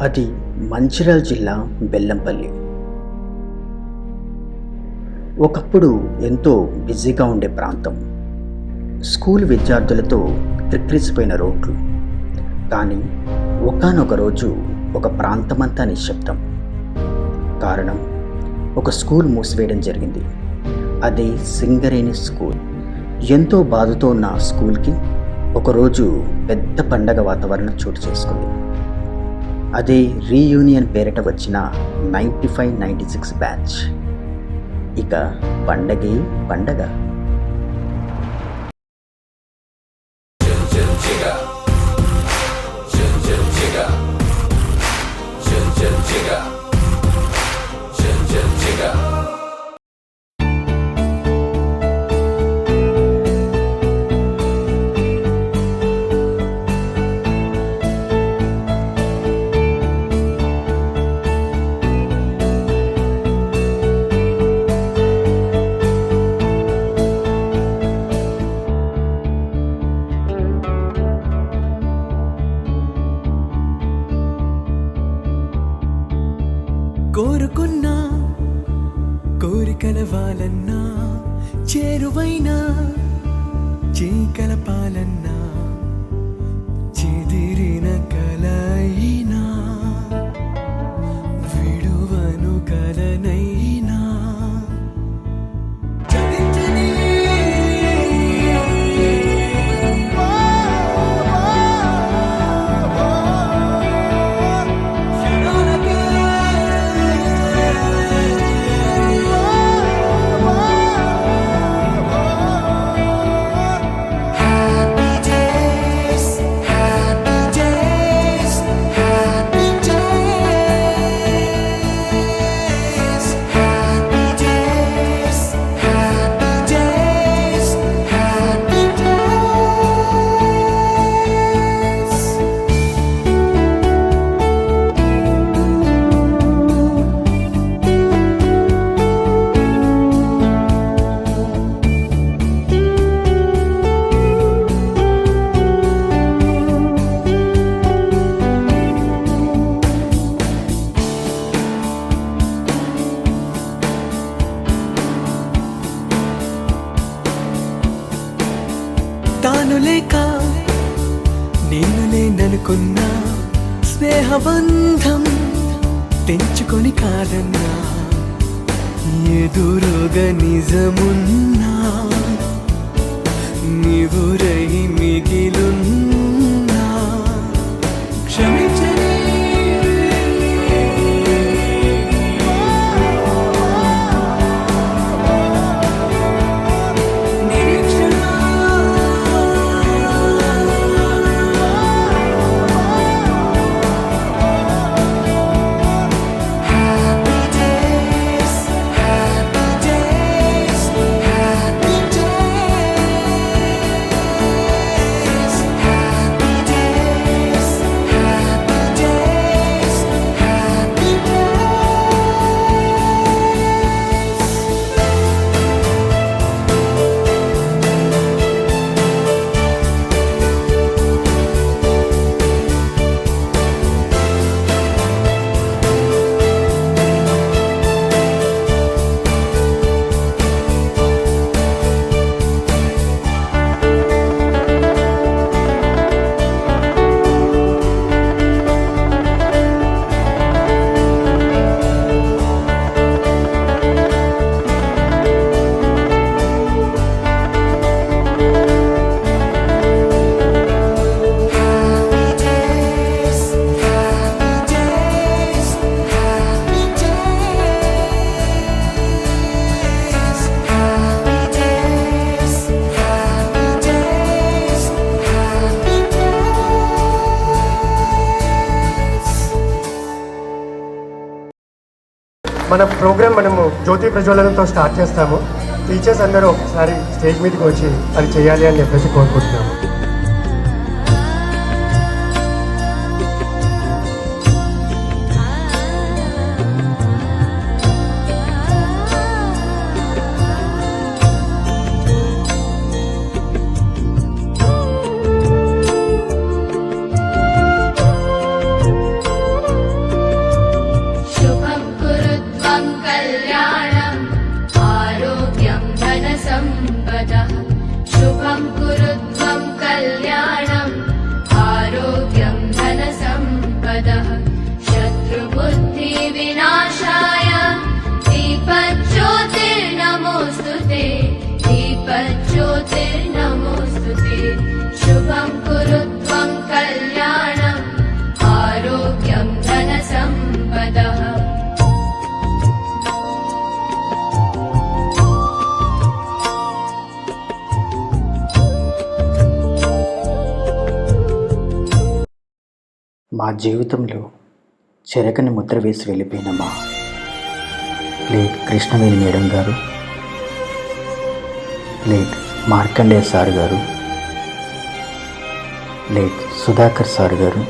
అది మంచిర్యాల జిల్లా బెల్లంపల్లి. ఒకప్పుడు ఎంతో బిజీగా ఉండే ప్రాంతం. స్కూల్ విద్యార్థులతో క్రిక్కిరిసిపోయిన రోడ్లు. కానీ ఒకానొక రోజు ఒక ప్రాంతమంతా నిశ్శబ్దం. కారణం, ఒక స్కూల్ మూసివేయడం జరిగింది. అదే సింగరేణి స్కూల్. ఎంతో బాధతో ఉన్న ఆ స్కూల్కి ఒకరోజు పెద్ద పండగ వాతావరణం చోటు చేసుకుంది. అదే రీయూనియన్ పేరిట వచ్చిన 95-96 బ్యాచ్. ఇక పండగే పండగ. కోరుకున్నా కోరికల వాలన్నా చేరువైనా చీకలపాలన్నా చెదిరిన కలయినా విడువను కలనైనా తాను లేక నేను లేననుకున్నా స్నేహబంధం తెంచుకొని కాదన్నా ఎదురుగా నిజమున్నా నీవురై మిగిలున్నా క్షమించని మన ప్రోగ్రామ్ మనము జ్యోతి ప్రజ్వలనతో స్టార్ట్ చేస్తాము. టీచర్స్ అందరూ ఒకసారి స్టేజ్ మీదకి వచ్చి అది చేయాలి అని చెప్పేసి కోరుకుంటున్నాము. ज्योतिर्नमोऽस्तु ते शुभं कुरु त्वं कल्याणम् आरोग्यं धनसम्पदः మా జీవితంలో చెరకని ముద్ర వేసి వెళ్ళిపోయిన మా లేట్ కృష్ణవేణి మేడం గారు, లేట్ మార్కండేయ సార్ గారు, లేట్ సుధాకర్ సార్ గారు,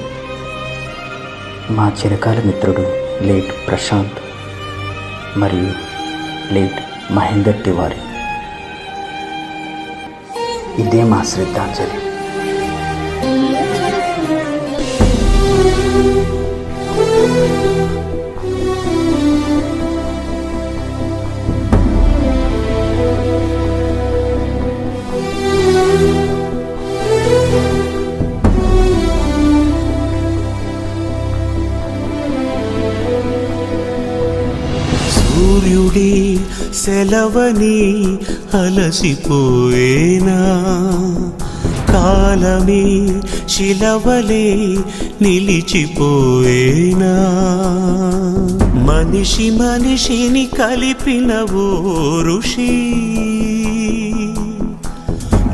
మా చిరకాల మిత్రుడు లేట్ ప్రశాంత్ మరియు లేట్ మహేందర్ తివారీ. ఇదే మా శ్రద్ధాంజలి. సూర్యుడి సెలవని అలసిపోయేనా, కాలమే శిలవలే నిలిచిపోయేనా, మనిషి మనిషిని కలిపిన ఓ ఋషి,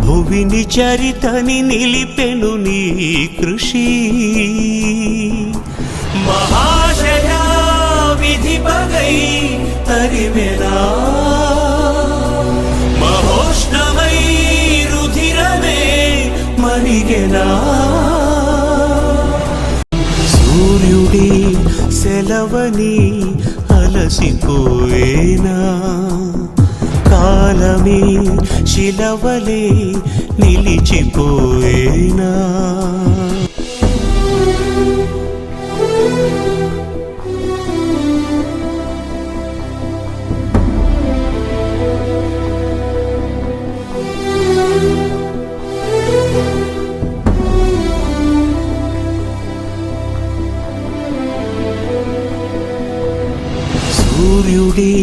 భువిని చరితని నిలిపెను నీ కృషి. మహాశయా విధి పగై తరిమెనా, మహోష్ణమై రుధిరమే మరిగెనా, సూర్యుడి సెలవని అలసిపోయేనా, కాలమే శిలవలే నిలిచిపోయేనా. సూర్యుడి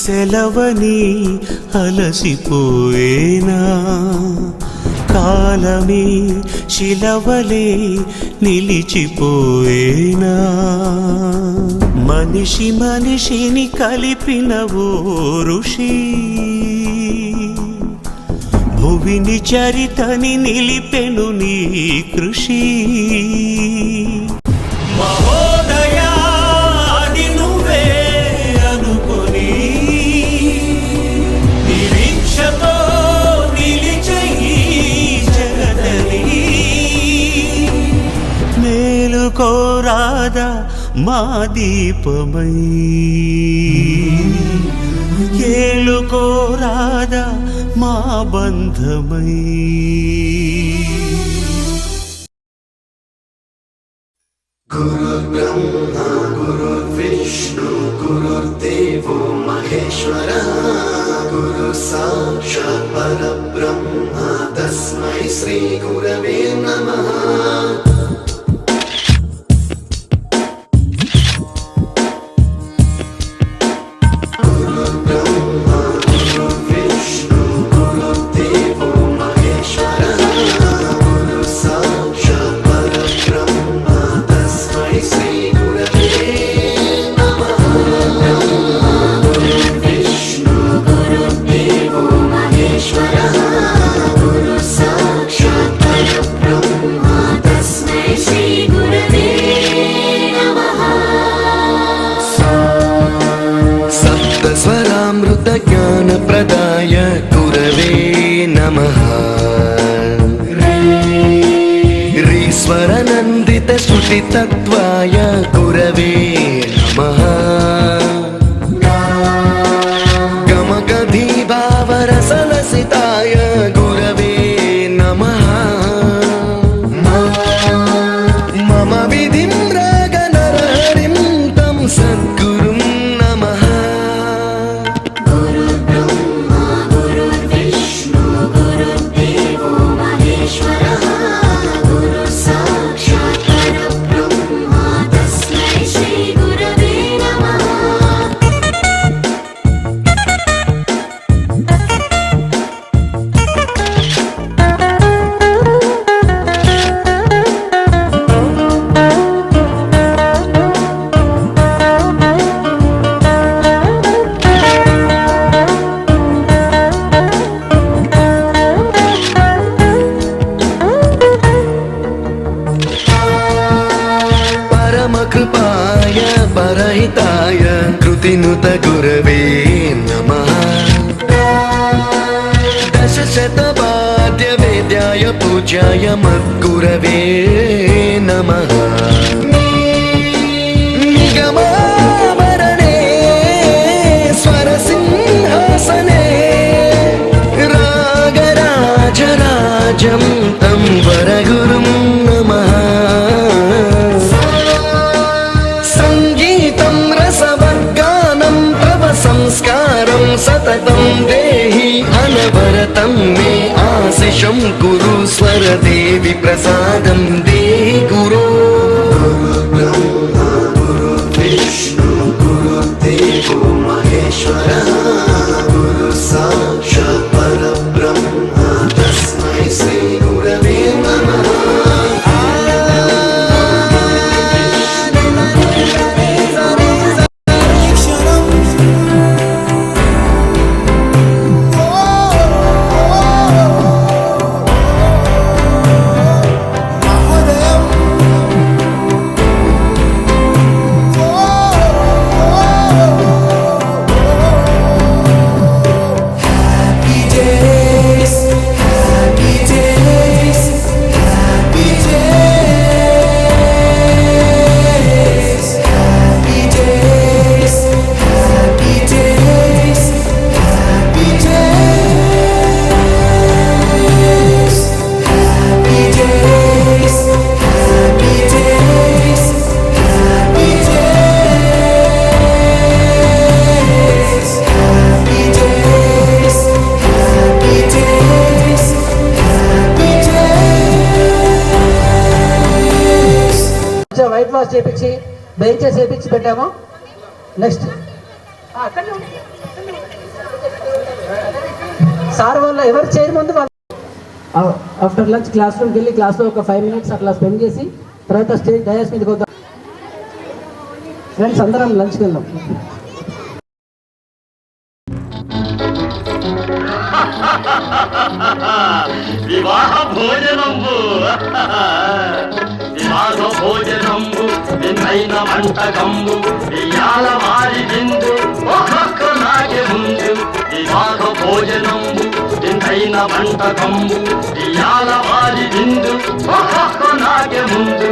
సెలవని అలసిపోయేనా, కాలమే శిలవలే నిలిచిపోయేనా, మనిషి మనిషిని కలిపిన ఓ ఋషి, భువిని చరితని నిలిపెను నీ కృషి. మహోదయా అది నువ్వే అనుకొని నిరీక్షతో నిలిచే ఈ జగదని, మేలుకోరాదా మా దీపమై, ఏలుకోరాదా మా బంధమై. गुरुर्ब्रह्मा गुरुर्विष्णु गुरुर्देवो महेश्वरः, गुरु साक्षात् परब्रह्म तस्मै श्री गुरवे नमः. ज्ञानप्रदाय गुरवे नमः. रीश्वरनन्दित श्रुतितत्त्वाय गुरवे नमः. गमगधीभावरसलसिताय गुरवे नमः. मम विधिं रागनरहरिं तं सद्गुरुं नमः. गुरु साक्षात् परब्रह्म तस्मै श्री स्तुतिनुत गुरवे नमः दशशतवाद्यवेद्याय पूज्याय मद्गुरवे नमः निगमावरणे स्वरसिंहासने रागराजराजं तं वरगुरुं नमः सङ्गीतं रसवद्गानं तव संस्कारं सततं देहि अनवरतं मे आशिषं कुरु स्वरदेवि प्रसादं देहि गुरो विष्णु गुरुदेवो महेश्वरः गुरु साक्षात् परब्रह्म तस्मै श्री गुरवे नमः వైట్ వాష్ చేపించి బెంచెస్ వేపించి పెట్టాము. నెక్స్ట్ సార్ వల్ల ఎవరు చేయరు ముందు ఆఫ్టర్ లంచ్ క్లాస్ రూమ్కి వెళ్ళి క్లాస్లో ఒక 5 minutes అట్లా స్పెండ్ చేసి తర్వాత స్టేజ్ డయాస్ మీదకి వద్దాం. ఫ్రెండ్స్ అందరం లంచ్కి వెళ్దాం. వివాహ భోజనంబు వివాహ భోజనంబు నిన్నైన వంటకంబు ఇయాల వారి విందు ఒక్కొక్క నాగే ముందు వివాహ భోజనంబు నిన్నైన వంటకంబు ఇయాల వారి విందు ఒక్కొక్క నాగే ముందు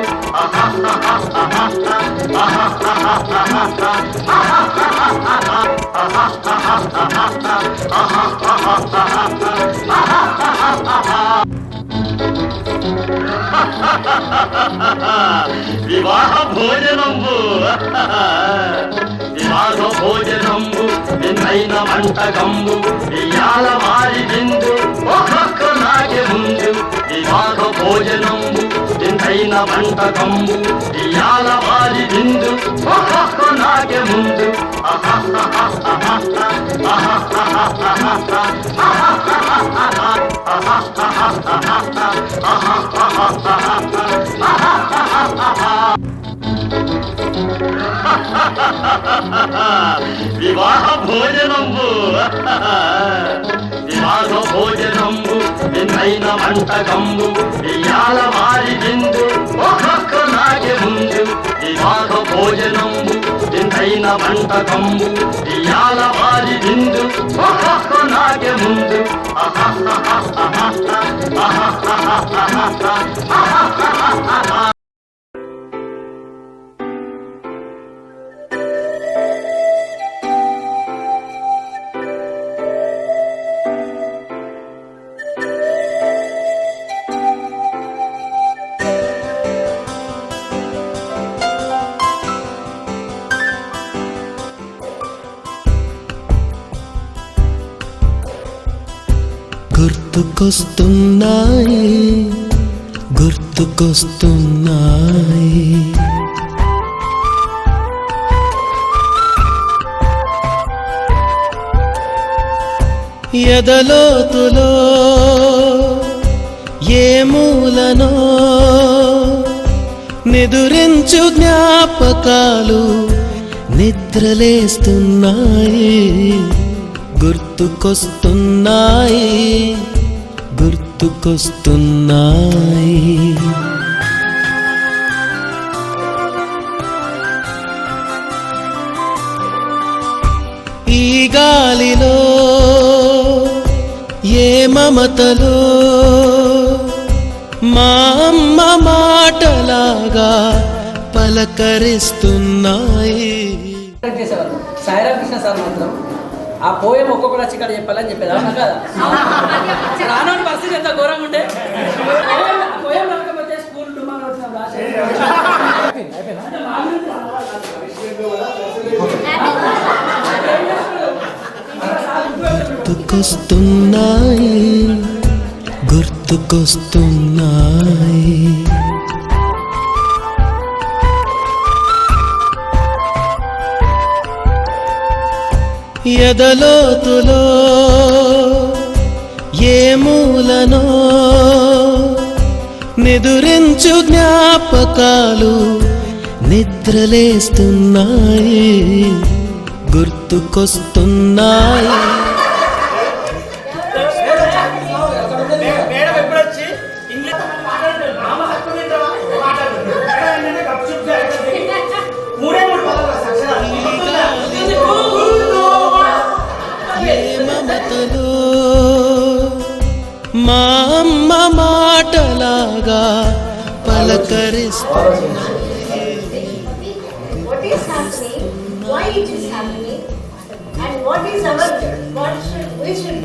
వివాహ భోజనంబు వివాహ భోజనంబు నిన్నైన వంటకంబు ఇయాల వారి విందు ఒక్కొక్క నాగే ముందు వివాహ భోజనంబు నిన్నైన వంటకంబు ఇయాల వారి విందు ఒక్కొక్క నాగే ముందు వివాహ భోజనంబు వివాహ భోజనంబు నిన్నైన వంటకంబు ఇయాల వారి విందు ఒక్కొక్క నాగే ముందు వివాహ భోజనంబు నిన్నైన వంటకంబు ఇయాల వారి విందు ఒక్కొక్క నాగే ముందు గుర్తుకొస్తున్నాయి గుర్తుకొస్తున్నాయి ఎదలోతులో ఏ మూలనో నిదురించు జ్ఞాపకాలు నిద్రలేస్తున్నాయి గుర్తుకొస్తున్నాయి గుర్తుకొస్తున్నాయి మమతలో మా అమ్మ మాటలాగా పలకరిస్తున్నాయి. చేసేవారు సాయిరామ్ కృష్ణ సార్ మాత్రం ఆ పోయం ఒక్కొక్కరు వచ్చి ఇక్కడ చెప్పాలని చెప్పేది అవునా కదా? రానోని పరిస్థితి ఎంత ఘోరంగా ఉండే. పోయం రాకపోతే స్కూల్ టుమారో వచ్చిన గుర్తుకొస్తున్నాయి గుర్తుకొస్తున్నాయి ఎదలోతులో ఏ మూలనో నిదురించు జ్ఞాపకాలు నిద్రలేస్తున్నాయి గుర్తుకొస్తున్నాయి. మమతలో మా అమ్మ మాటలాగా పలకరిస్తున్నాయి. What is happening, why it is happening, and what is our, we should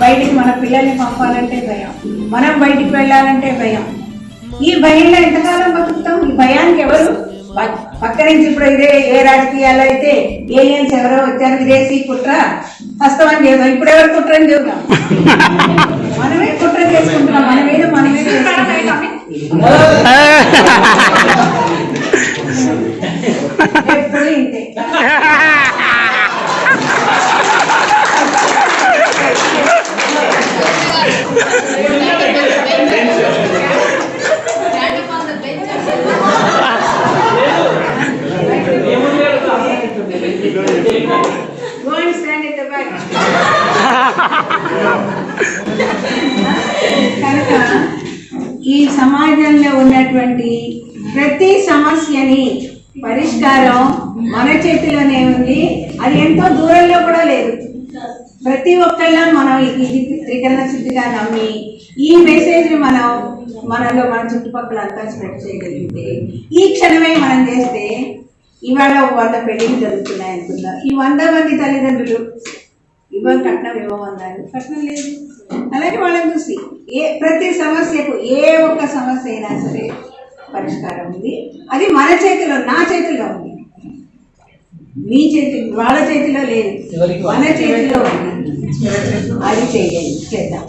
బయటికి మన పిల్లల్ని పంపాలంటే భయం, మనం బయటికి వెళ్ళాలంటే భయం. ఈ భయంలో ఎంతకాలం బతుకుతాం? ఈ భయానికి ఎవరు పక్క నుంచి ఇప్పుడు ఇదే ఏ రాజకీయాల్లో అయితే ఏలియన్స్ ఎవరో వచ్చారు విదేశీ కుట్ర హస్తమని చేద్దాం. ఇప్పుడు ఎవరు కుట్రని చెబుతాం? మనమే కుట్ర చేసుకుంటున్నాం, మన మీద మనమే ఎప్పుడు ఇంతే. Go and stand at the back. కనుక ఈ సమాజంలో ఉన్నటువంటి ప్రతి సమస్యని పరిష్కారం మన చేతిలోనే ఉంది. అది ఎంతో దూరంలో కూడా లేదు. ప్రతి ఒక్కళ్ళ మనం ఇది త్రికరణ శుద్ధిగా నమ్మి ఈ మెసేజ్ మనలో మన చుట్టుపక్కల అంతా స్ప్రెడ్ చేయగలిగితే, ఈ క్షణమే మనం చేస్తే ఇవాళ 100 పెళ్లిళ్ళు జరుగుతున్నాయి అనుకుందాం. ఈ 100 మంది తల్లిదండ్రులు కట్నం ఇవ్వమన్నారు, కట్నం లేదు. అలాగే వాళ్ళని చూసి ప్రతి సమస్యకు ఏ ఒక్క సమస్య అయినా సరే పరిష్కారం ఉంది. అది మన చేతిలో, నా చేతిలో ఉంది. మీ చేతి, వాళ్ళ చేతిలో లేదు, మన చేతిలో ఉంది. అది చేద్దాం.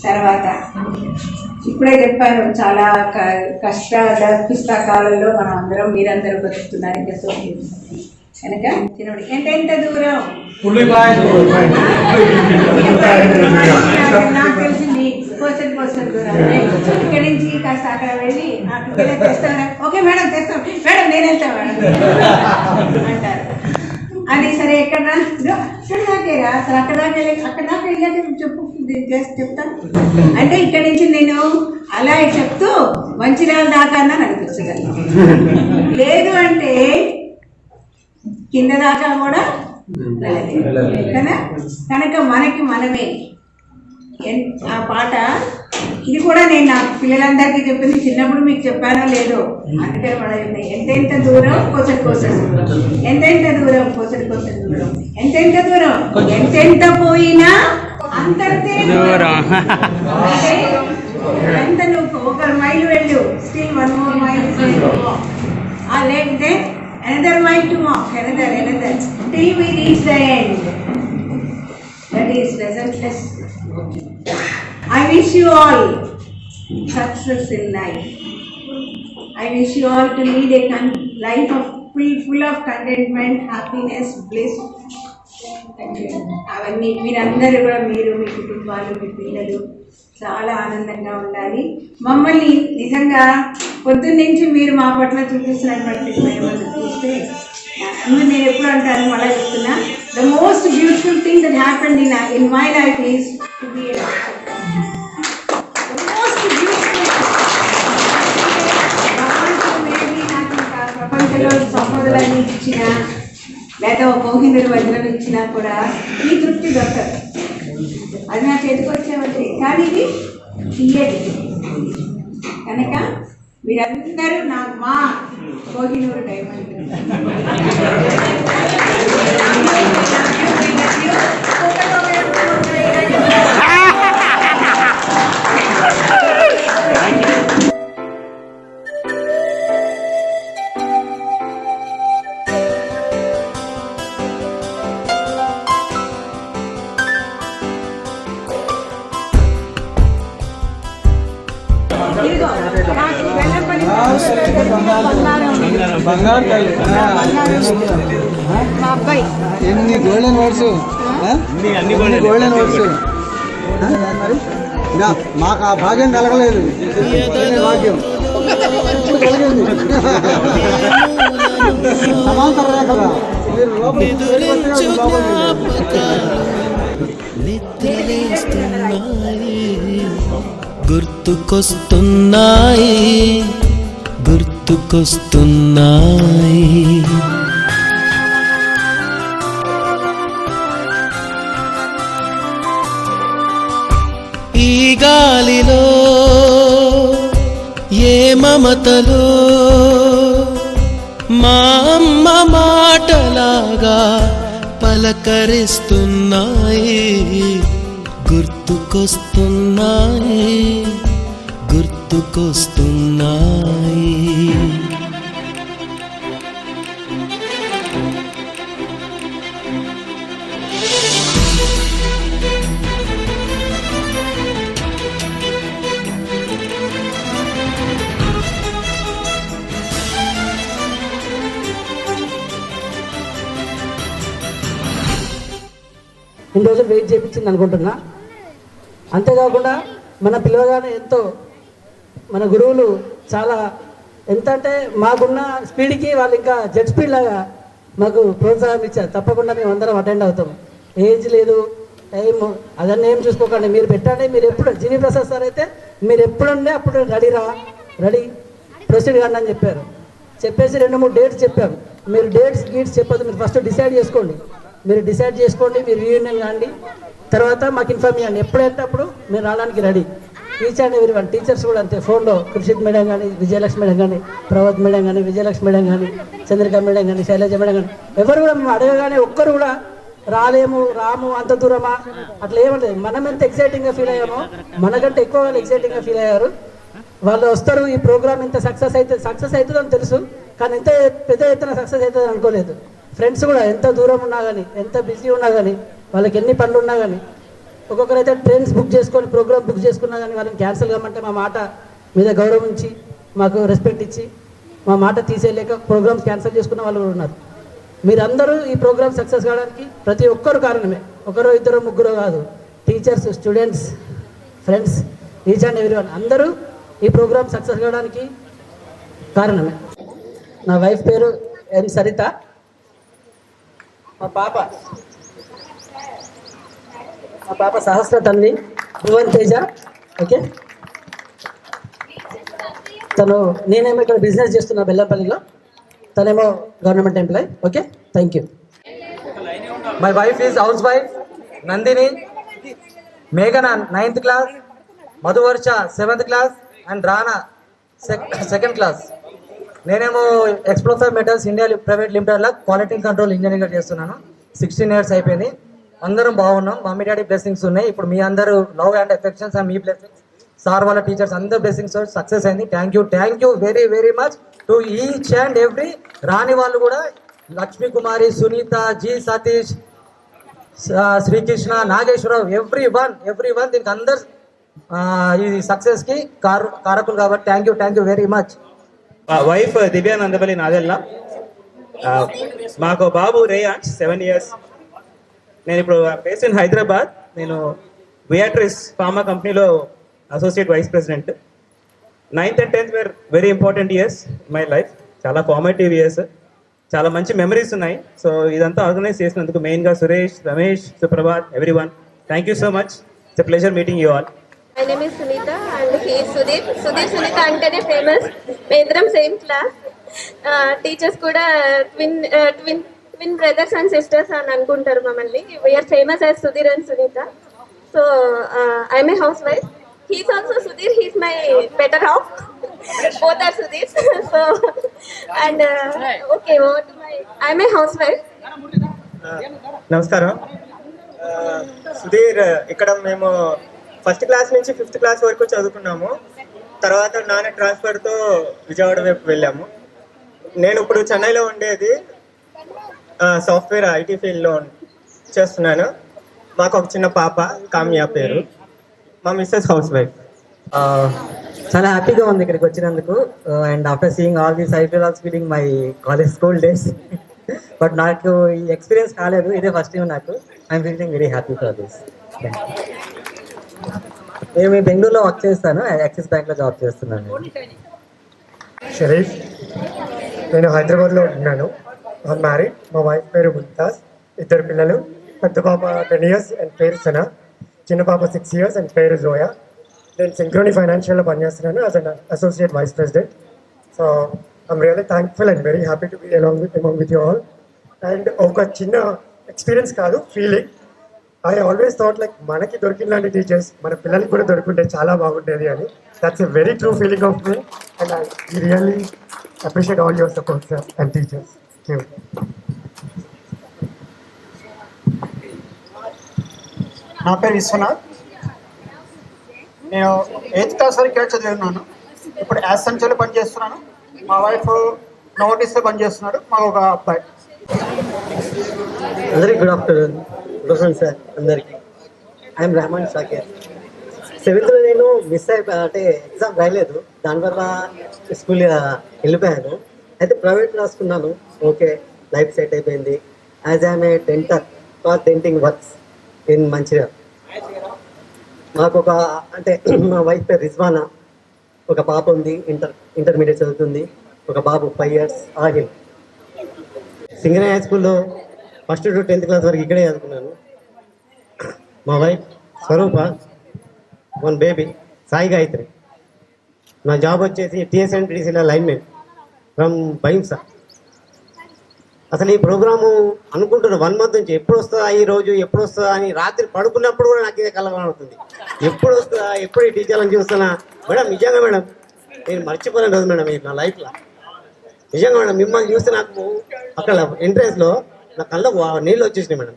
తర్వాత ఇప్పుడే చెప్పాను, చాలా క్లిష్ట కాలంలో మనం అందరం మీరందరూ బతుకుతున్నారు. కనుక చిన్నప్పుడు ఎంత దూరం నాకు తెలిసింది పోసన్ దూరం. ఇక్కడి నుంచి కాస్త అక్కడ వెళ్ళి తెస్తారా? ఓకే మేడం తెస్తాం, మేడం నేను వెళ్తా మేడం అంటారు. అది సరే ఎక్కడ దాకేరా అసలు అక్కడ దాకా వెళ్ళాక చెప్పు చెప్తాను అంటే ఇక్కడి నుంచి నేను అలా చెప్తూ మంచిర్యాల దాకా అన్నా నడిపించగలను. లేదు అంటే కింద దాకా కూడా వెళ్ళలేదు కదా. కనుక మనకి మనమే ఆ పాట ఇది కూడా నేను నా పిల్లలందరికీ చెప్పింది. చిన్నప్పుడు మీకు చెప్పానో లేదో అందుకని మన ఎంతెంత దూరం కోసరి ఎంతెంత దూరం కోసరి దూరం ఎంతెంత దూరం ఎంతెంత పోయినా అంతే దూరం. ఎంత నువ్వు 1 మైల్ వెళ్ళు, స్టిల్ 1 more mile లేకపోతే another mile to walk, another till we reach the end. That is resultless. I wish you all success in life. I wish you all to lead a life of full of contentment, happiness, bliss. అవన్నీ మీరందరూ కూడా, మీరు మీ కుటుంబాలు మీ పిల్లలు చాలా ఆనందంగా ఉండాలి. మమ్మల్ని నిజంగా పొద్దున్నుంచి మీరు మా పట్ల చూపిస్తున్నటువంటి ప్రేమను చూస్తే నేను ఎప్పుడు అంటాను మళ్ళీ చెప్తున్నా, the most beautiful thing that happened in my life is to be a doctor. The most beautiful ప్రపంచంలో సంపదలన్నీ ఇచ్చిన లేదా ఒక కోహిందుడు వజ్రం ఇచ్చినా కూడా ఈ తృప్తి దొరకదు. అది నా చేతికి వచ్చేవంటే, కానీ ఇది తీయది. కనుక మీరందరూ నాకు మా కోహినూరు డైమండ్. ఇదిగో నాకు వెన్నపల్లి బంగారం మా అబ్బాయి ఎన్ని గోల్డెన్ వర్డ్స్, అన్ని గోల్డెన్ వర్డ్స్. మరి మాకు ఆ భాగ్యం కలగలేదు. భాగ్యం కలిగింది. సమాంతర రేఖగా మీరు గుర్తుకొస్తున్నాయి, గుర్తుకొస్తున్నాయి. ఈ గాలిలో ఏ మమతలో మా అమ్మ మాటలాగా పలకరిస్తున్నాయి, గుర్తుకొస్తున్నాయి, గుర్తుకొస్తున్నాయి. ఇన్ని రోజులు వెయిట్ చేయించింది అనుకుంటున్నా. అంతేకాకుండా మన పిల్లగానే ఎంతో మన గురువులు చాలా ఎంత అంటే మాకున్న స్పీడ్కి వాళ్ళు ఇంకా జెట్ స్పీడ్ లాగా మాకు ప్రోత్సాహం ఇచ్చారు. తప్పకుండా మేము అందరం అటెండ్ అవుతాం. ఏజ్ లేదు, టైం అదన్నీ ఏం చూసుకోకండి, మీరు పెట్టండి. మీరు ఎప్పుడు జీవి ప్రసాద్ సార్ అయితే మీరు ఎప్పుడుండే అప్పుడు రెడీ ప్రొసీడ్ కాండి అని చెప్పారు. చెప్పేసి 2-3 డేట్స్ చెప్పాము. మీరు డేట్స్ గీట్స్ చెప్పదు, మీరు ఫస్ట్ డిసైడ్ చేసుకోండి. మీరు డిసైడ్ చేసుకోండి, మీరు రీయూనియన్ కాండి, తర్వాత మాకు ఇన్ఫార్మ్ చేయండి. ఎప్పుడైతే అప్పుడు మీరు రావడానికి ready. Each and every one teachers కూడా అంతే. ఫోన్లో కృషిత్ మేడం కానీ, విజయలక్ష్మి మేడం కానీ, ప్రభాత్ మేడం కానీ, విజయలక్ష్మి మేడం కానీ, చంద్రిక మేడం కానీ, శైలజ మేడం కానీ, ఎవరు కూడా మేము అడగగానే ఒక్కరు కూడా రాము అంత దూరమా అట్లా ఏమంటది. మనం ఎంత ఎక్సైటింగ్గా ఫీల్ అయ్యామో మనకంటే ఎక్కువ వాళ్ళు ఎక్సైటింగ్గా ఫీల్ అయ్యారు. వాళ్ళు వస్తారు, ఈ ప్రోగ్రామ్ ఇంత సక్సెస్ అవుతుందని తెలుసు, కానీ ఎంత పెద్ద ఎత్తున సక్సెస్ అవుతుంది అనుకోలేదు. ఫ్రెండ్స్ కూడా ఎంత దూరం ఉన్నా కానీ, ఎంత బిజీ ఉన్నా కానీ, వాళ్ళకి ఎన్ని పనులు ఉన్నా కానీ, ఒక్కొక్కరైతే ట్రైన్స్ బుక్ చేసుకొని ప్రోగ్రామ్ బుక్ చేసుకున్నా కానీ వాళ్ళని క్యాన్సిల్ కామంటే మా మాట మీద గౌరవం ఇచ్చి మాకు రెస్పెక్ట్ ఇచ్చి మా మాట తీసేయలేక ప్రోగ్రామ్స్ క్యాన్సిల్ చేసుకున్న వాళ్ళు కూడా ఉన్నారు. మీరందరూ ఈ ప్రోగ్రామ్ సక్సెస్ కావడానికి ప్రతి ఒక్కరు కారణమే. ఒకరో ఇద్దరు ముగ్గురు కాదు, teachers, students, friends, each and every one అందరూ ఈ ప్రోగ్రామ్ సక్సెస్ కావడానికి కారణమే. నా వైఫ్ పేరు ఎం సరిత. మా పాప సహస్ర తల్లి భువన్ తేజ. ఓకే, నేనేమో ఇక్కడ బిజినెస్ చేస్తున్నా బెల్లంపల్లిలో, తనేమో government employee. Okay, thank you. My wife is housewife Nandini, మేఘన 9th class, Madhuvarsha 7th class and Rana 2nd class. నేనేమో ఎక్స్ప్లోసివ్ మెటల్స్ ఇండియా ప్రైవేట్ లిమిటెడ్లో క్వాలిటీ కంట్రోల్ ఇంజనీర్గా చేస్తున్నాను. 16 years అయిపోయింది. అందరం బాగున్నాం. మమ్మీ డాడీ బ్లెస్సింగ్స్ ఉన్నాయి. ఇప్పుడు మీ అందరూ లవ్ అండ్ ఎఫెక్షన్స్ అండ్ మీ బ్లెస్సింగ్స్, సార్ వాళ్ళ టీచర్స్ అందరు బ్లెస్సింగ్స్ సక్సెస్ అయింది. Thank you very very much to each and every. రాని వాళ్ళు కూడా Lakshmi Kumari, Sunitha, G Satish, Srikrishna, Nageswara Rao, every one దీనికి అందరు ఈ సక్సెస్కి కారకులు కాబట్టి thank you very much. Wife Divya Nandapalli Nadella. మాకు బాబు రేయాన్స్ 7 years. నేను ఇప్పుడు బేస్డ్ ఇన్ హైదరాబాద్. నేను వియాట్రిస్ ఫార్మా కంపెనీలో associate vice president. 9th and 10th were very important years my life. చాలా ఫార్మేటివ్ ఇయర్స్. చాలా మంచి మెమరీస్ ఉన్నాయి. సో ఇదంతా ఆర్గనైజ్ చేసినందుకు మెయిన్గా Suresh, Ramesh, Suprabhat, everyone thank you so much. It's a pleasure meeting you all. My name is Sunita and he is Sudhir. Sudhir Sunita అంటేనే ఫేమస్. మేమిద్దరం సేమ్ క్లాస్. టీచర్స్ కూడా ట్విన్ బ్రదర్స్ అండ్ సిస్టర్స్ అని అనుకుంటారు మమ్మల్ని. We're famous as Sudhir and Sunita. So I'm a housewife. He's also Sudhir. He's my better half. Both are Sudhir. So and okay, I'm a housewife. నమస్కారం. సుధీర్, ఇక్కడ మేము first class నుంచి 5th class వరకు చదువుకున్నాము. తర్వాత నాన్న ట్రాన్స్ఫర్తో విజయవాడ వైపు వెళ్ళాము. నేను ఇప్పుడు చెన్నైలో ఉండేది, సాఫ్ట్వేర్ ఐటీ ఫీల్డ్లో చేస్తున్నాను. మాకు ఒక చిన్న పాప, కామ్యా పేరు. మా మిస్సెస్ హౌస్ వైఫ్. చాలా హ్యాపీగా ఉంది ఇక్కడికి వచ్చినందుకు. And after seeing all these I feel also feeling my college school days. But నాకు ఈ ఎక్స్పీరియన్స్ కాలేదు, ఇదే ఫస్ట్ టైం నాకు. I'm feeling very happy for this. నేను బెంగళూరులో వర్క్ చేస్తాను, యాక్సిస్ బ్యాంక్లో జాబ్ చేస్తున్నాను. షరీఫ్, నేను హైదరాబాద్లో ఉంటున్నాను. మ్యారీడ్. మా వైఫ్ పేరు ముంతాజ్. 2 పిల్లలు. పెద్ద పాప 10 years అండ్ పేరు సనా. చిన్న పాప 6 years అండ్ పేరు జోయా. నేను సింక్రోని ఫైనాన్షియల్లో పనిచేస్తున్నాను as an associate vice president. So I'm really thankful and very happy to be along with you all. And ఒక చిన్న ఎక్స్పీరియన్స్ కాదు, feeling. I always thought like మనకి దొరికిన టీచర్స్ మన పిల్లలకి కూడా దొరుకుంటే చాలా బాగుండేది అని. That's a very true feeling of me and I really appreciate all your support sir and teachers. నా పేరు విశ్వనాథ్. నేను 8th క్లాస్ వరకు ఇక్కడ చదివినాను. ఇప్పుడు యాసెంచర్లో పనిచేస్తున్నాను. మా వైఫ్ నోటీస్లో పనిచేస్తున్నాడు. మాకు ఒక అబ్బాయి. అందరికి good afternoon. Good afternoon sir అందరికి. ఐఎమ్ రెహమాన్ షాకీర్. 7th నేను మిస్ అయిపోయా, అంటే ఎగ్జామ్ రాయలేదు, దానివల్ల స్కూల్ వెళ్ళిపోయాను. అయితే ప్రైవేట్ రాసుకున్నాను. ఓకే, లైఫ్ సెట్ అయిపోయింది. As I'm a denter for denting works in Mancherial. మాకు ఒక అంటే మా వైఫ్ పేరు రిజ్వానా. ఒక పాప ఉంది, ఇంటర్మీడియట్ చదువుతుంది. ఒక బాబు 5 years ఆగిల్. సింగరే హై స్కూల్లో 1st to 10th క్లాస్ వరకు ఇక్కడే చదువుకున్నాను. మా వైఫ్ స్వరూప, 1 baby సాయి గాయత్రి. నా జాబ్ వచ్చేసి TSNTDCలో లైన్మెన్ ఫ్రమ్ బైంసా. అసలు ఈ ప్రోగ్రాము అనుకుంటున్నా 1 month నుంచి ఎప్పుడు వస్తుందా ఈ రోజు, ఎప్పుడు వస్తుందా అని రాత్రి పడుకున్నప్పుడు కూడా నాకు ఇదే కలవరం అవుతుంది. ఎప్పుడు వస్తుందా, ఎప్పుడు ఈ టీచర్లను చూస్తున్నా. మేడం నిజంగా మేడం నేను మర్చిపోలేను రోజు మేడం నా లైఫ్లో. నిజంగా మేడం మిమ్మల్ని చూస్తే నాకు అక్కడ ఎంట్రెన్స్లో నా కళ్ళకు నీళ్ళు వచ్చేసినాయి మేడం.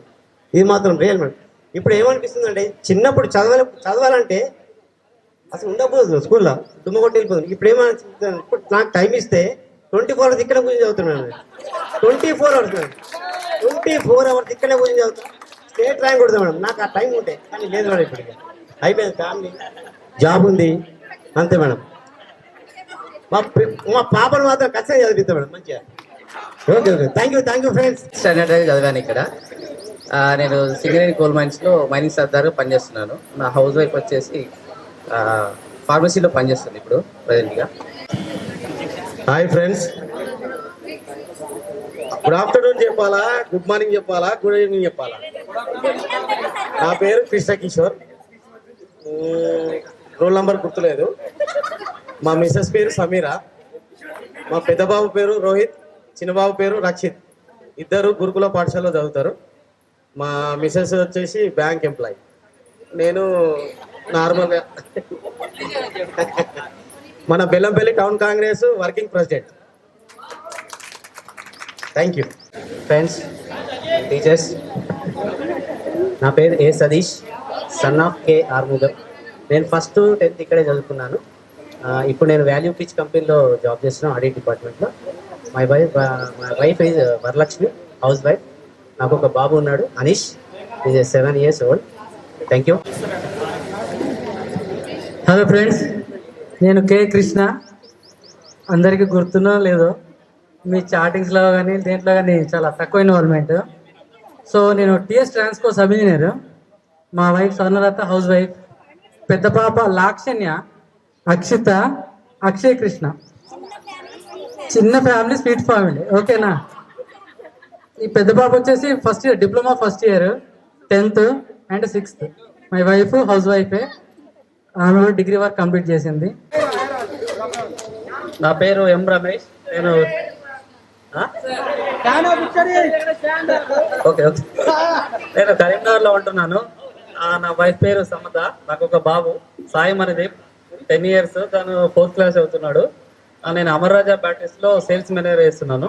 ఇది మాత్రం రియల్ మేడం. ఇప్పుడు ఏమనిపిస్తుంది అంటే చిన్నప్పుడు చదవాలంటే అసలు ఉండకపోతుంది, స్కూల్లో దుమ్మ కొట్టి వెళ్ళిపోతుంది. ఇప్పుడు ఏమనిపిస్తుంది, ఇప్పుడు నాకు టైం ఇస్తే 24 hours ఇక్కడ కూర్చొని చదువుతున్నాను. 24 hours మేడం, 24 hours ఇక్కడే కూర్చొని చదువుతాను. స్టేట్ ర్యాంక్ కొడతాను మేడం. నాకు ఆ టైం ఉంటే, కానీ లేదు మేడం. ఇప్పుడు అయిపోయింది, ఫ్యామిలీ జాబ్ ఉంది అంతే మేడం. మా పాపను మాత్రం ఖచ్చితంగా చదివిస్తాం మేడం మంచిగా. Okay okay, thank you friends. Standard చదివాను ఇక్కడ. నేను సింగరేణి కోల్ మైన్స్లో మైనింగ్ సర్దార్ పనిచేస్తున్నాను. నా హౌస్ వైఫ్ వచ్చేసి ఫార్మసీలో పనిచేస్తుంది ఇప్పుడు ప్రజెంట్గా. హాయ్ ఫ్రెండ్స్, గుడ్ ఆఫ్టర్నూన్ చెప్పాలా, గుడ్ మార్నింగ్ చెప్పాలా, గుడ్ ఈవినింగ్ చెప్పాలా? నా పేరు కృష్ణ కిషోర్. రోల్ నంబర్ గుర్తులేదు. మా మిస్సెస్ పేరు సమీరా. మా పెద్ద బాబు పేరు రోహిత్, చిన్నబాబు పేరు రక్షిత్. ఇద్దరు గురుకుల పాఠశాలలో చదువుతారు. మా మిస్సెస్ వచ్చేసి బ్యాంక్ ఎంప్లాయీ. నేను నార్మల్గా మన Bellampalli town Congress working president. Thank you friends, teachers, నా పేరు ఏ సతీష్, సన్ ఆఫ్ కే ఆర్ముగం. నేను 1st to 10th ఇక్కడే చదువుకున్నాను. ఇప్పుడు నేను వాల్యూ పిచ్ కంపెనీలో జాబ్ చేస్తున్నాను, ఆడిట్ డిపార్ట్మెంట్లో. My wife is Varalakshmi, house wife. నాకు ఒక బాబు ఉన్నాడు, Anish, is 7 years old. Thank you. Hello friends, నేను కే కృష్ణ. అందరికీ గుర్తున్నా లేదో, మీ చాటింగ్స్లో కానీ దేంట్లో కానీ చాలా తక్కువ ఇన్వాల్వ్మెంట్. సో నేను TS ట్రాన్స్కో సబ్ ఇంజనీర్. మా వైఫ్ స్వర్ణలత, హౌస్ వైఫ్. పెద్ద పాప లాక్షణ్య, అక్షిత, అక్షయ్ కృష్ణ. చిన్న ఫ్యామిలీ, స్వీట్ ఫ్యామిలీ. ఓకేనా? ఈ పెద్ద బాబు వచ్చేసి first year diploma first year 10th and 6th. My wife house వైఫే, ఆమె డిగ్రీ వర్క్ కంప్లీట్ చేసింది. నా పేరు ఎం రమేష్. నేను ఓకే ఓకే నేను కరీంనగర్లో ఉంటున్నాను. నా వైఫ్ పేరు సమత. నాకు ఒక బాబు సాయి మణిదీప్, 10 years. తను 4th class అవుతున్నాడు. నేను అమర్రాజా బ్యాటరీస్లో సేల్స్ మేనేజర్ చేస్తున్నాను.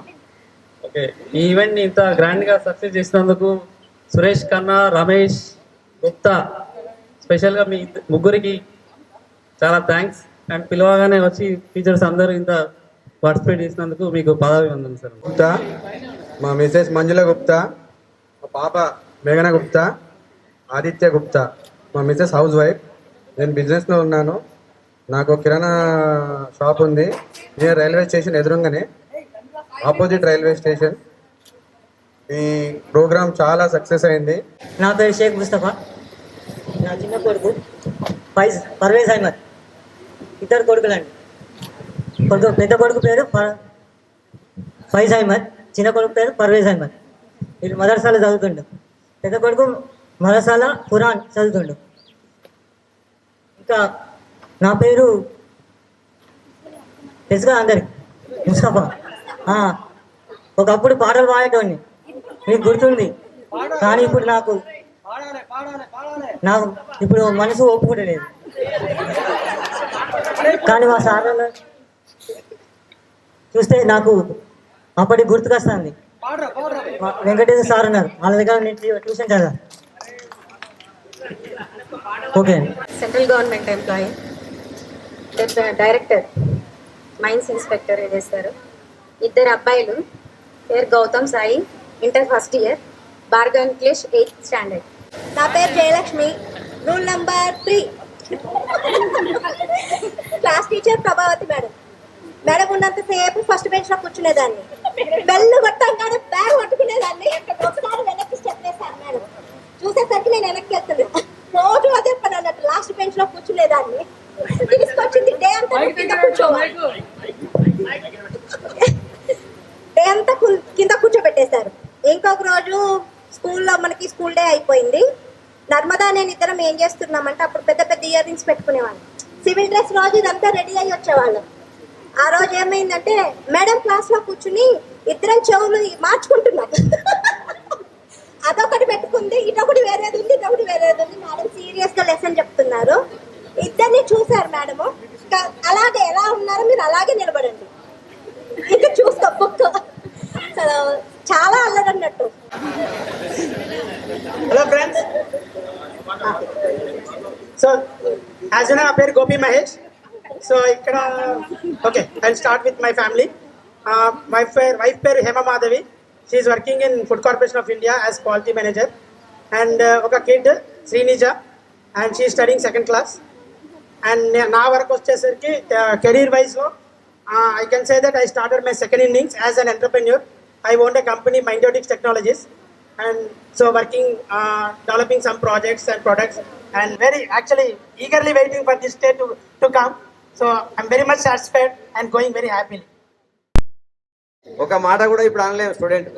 ఓకే, ఈ ఈవెంట్ని ఇంత గ్రాండ్గా సక్సెస్ చేసినందుకు సురేష్ ఖన్నా, రమేష్ గుప్తా, స్పెషల్గా మీ ముగ్గురికి చాలా థ్యాంక్స్. అండ్ పిలవగానే వచ్చి టీచర్స్ అందరూ ఇంత పార్టిసిపేట్ చేసినందుకు మీకు పదాభివందనం సార్. గుప్తా, మా మిసెస్ మంజుల గుప్తా, మా పాప మేఘన గుప్తా, ఆదిత్య గుప్తా, మా మిసెస్ హౌస్ వైఫ్. నేను బిజినెస్లో ఉన్నాను. నాకు కిరాణా షాప్ ఉంది నియర్ రైల్వే స్టేషన్ ఎదురుగానే, ఆపోజిట్ రైల్వే స్టేషన్. ఈ ప్రోగ్రామ్ చాలా సక్సెస్ అయింది. నా పేరు షేక్ ముస్తఫా. నా చిన్న కొడుకు పర్వేజ్ అహ్మద్. ఇద్దరు కొడుకులండి. పెద్ద కొడుకు పేరు ఫైజ్ అహ్మద్, చిన్న కొడుకు పేరు పర్వేజ్ అహ్మద్. వీళ్ళు మదర్సాలో చదువుతుండు. పెద్ద కొడుకు మదర్సాల ఖురాన్ చదువుతుండు. ఇంకా నా పేరు తెలుసుగా అందరికి, ముస్తఫా. ఒకప్పుడు పాటలు పాడేటోడిని, మీకు గుర్తుంది. కానీ ఇప్పుడు నాకు ఇప్పుడు మనసు ఒప్పుకుంటలేదు. కానీ మా సార్ చూస్తే నాకు అప్పటి గుర్తుకొస్తుంది. వెంకటేశ్వర సార్ ఉన్నారు, వాళ్ళ దగ్గర నేను ట్యూషన్ చదివా. Okay. Central government employee, director mines inspector చేస్తారు. ఇద్దరు అబ్బాయిలు, పేరు Gautam Sai, inter first year, Bhargav English 8th standard. నా పేరు Jayalakshmi, roll number 3. Class teacher Prabhavathi madam. Madam ఉన్నంతసేపు ఫస్ట్ బెంచ్లో కూర్చునేదాన్ని. Bell కొట్టంగానే bag పట్టుకునేదాన్ని. ఒకసారి వెనక్కి స్టెప్ వేశాను మేడం. చూసేసరికి నేను వెనక్కి వెళ్తున్నాను. రోజు అదే పని అన్నట్టు లాస్ట్ బెంచ్లో కూర్చునేదాన్ని. తీసుకొచ్చింది డే అంతా కింద కూర్చోవాలి. డే అంతా కింద కూర్చోబెట్టేశారు. ఇంకొక రోజు స్కూల్లో మనకి స్కూల్ డే అయిపోయింది. నర్మదా నేను ఇద్దరం ఏం చేస్తున్నామంటే అప్పుడు పెద్ద పెద్ద ఇయర్ రింగ్స్ పెట్టుకునేవాళ్ళం. సివిల్ డ్రెస్ రోజు ఇదంతా రెడీ అయ్యి వచ్చేవాళ్ళం. ఆ రోజు ఏమైందంటే మేడం క్లాస్లో కూర్చుని ఇద్దరం చెవులు మార్చుకుంటున్నాం. అదొకటి పెట్టుకుంది, ఇటొకటి వేరేది ఉంది, ఇటొకటి వేరేది ఉంది. మేడం సీరియస్గా లెసన్ చెప్తున్నారు. ఇద్దరిని చూశారు మేడము. అలాగే ఎలా ఉన్నారో మీరు అలాగే నిలబడండి, ఇంకా చూసుకో బుక్. చాలా అల్లరన్నట్టు. Hello friends, so as you know నా పేరు గోపి మహేష్. సో ఇక్కడ okay, I start with my family. My wife పేరు Hema Madhavi. She is working in Food Corporation of India as quality manager. And ఒక kid Srinija, and she studying 2nd class. అండ్ నా వరకు వచ్చేసరికి career వైజ్లో I can say that I started my second innings as an entrepreneur. I owned a company, Mindiotics Technologies, and so working, developing some projects and products, and very actually eagerly waiting for this day to come. So I'm very much satisfied and going very happily. ఒక మాట కూడా ఇప్పుడు అనలేము student.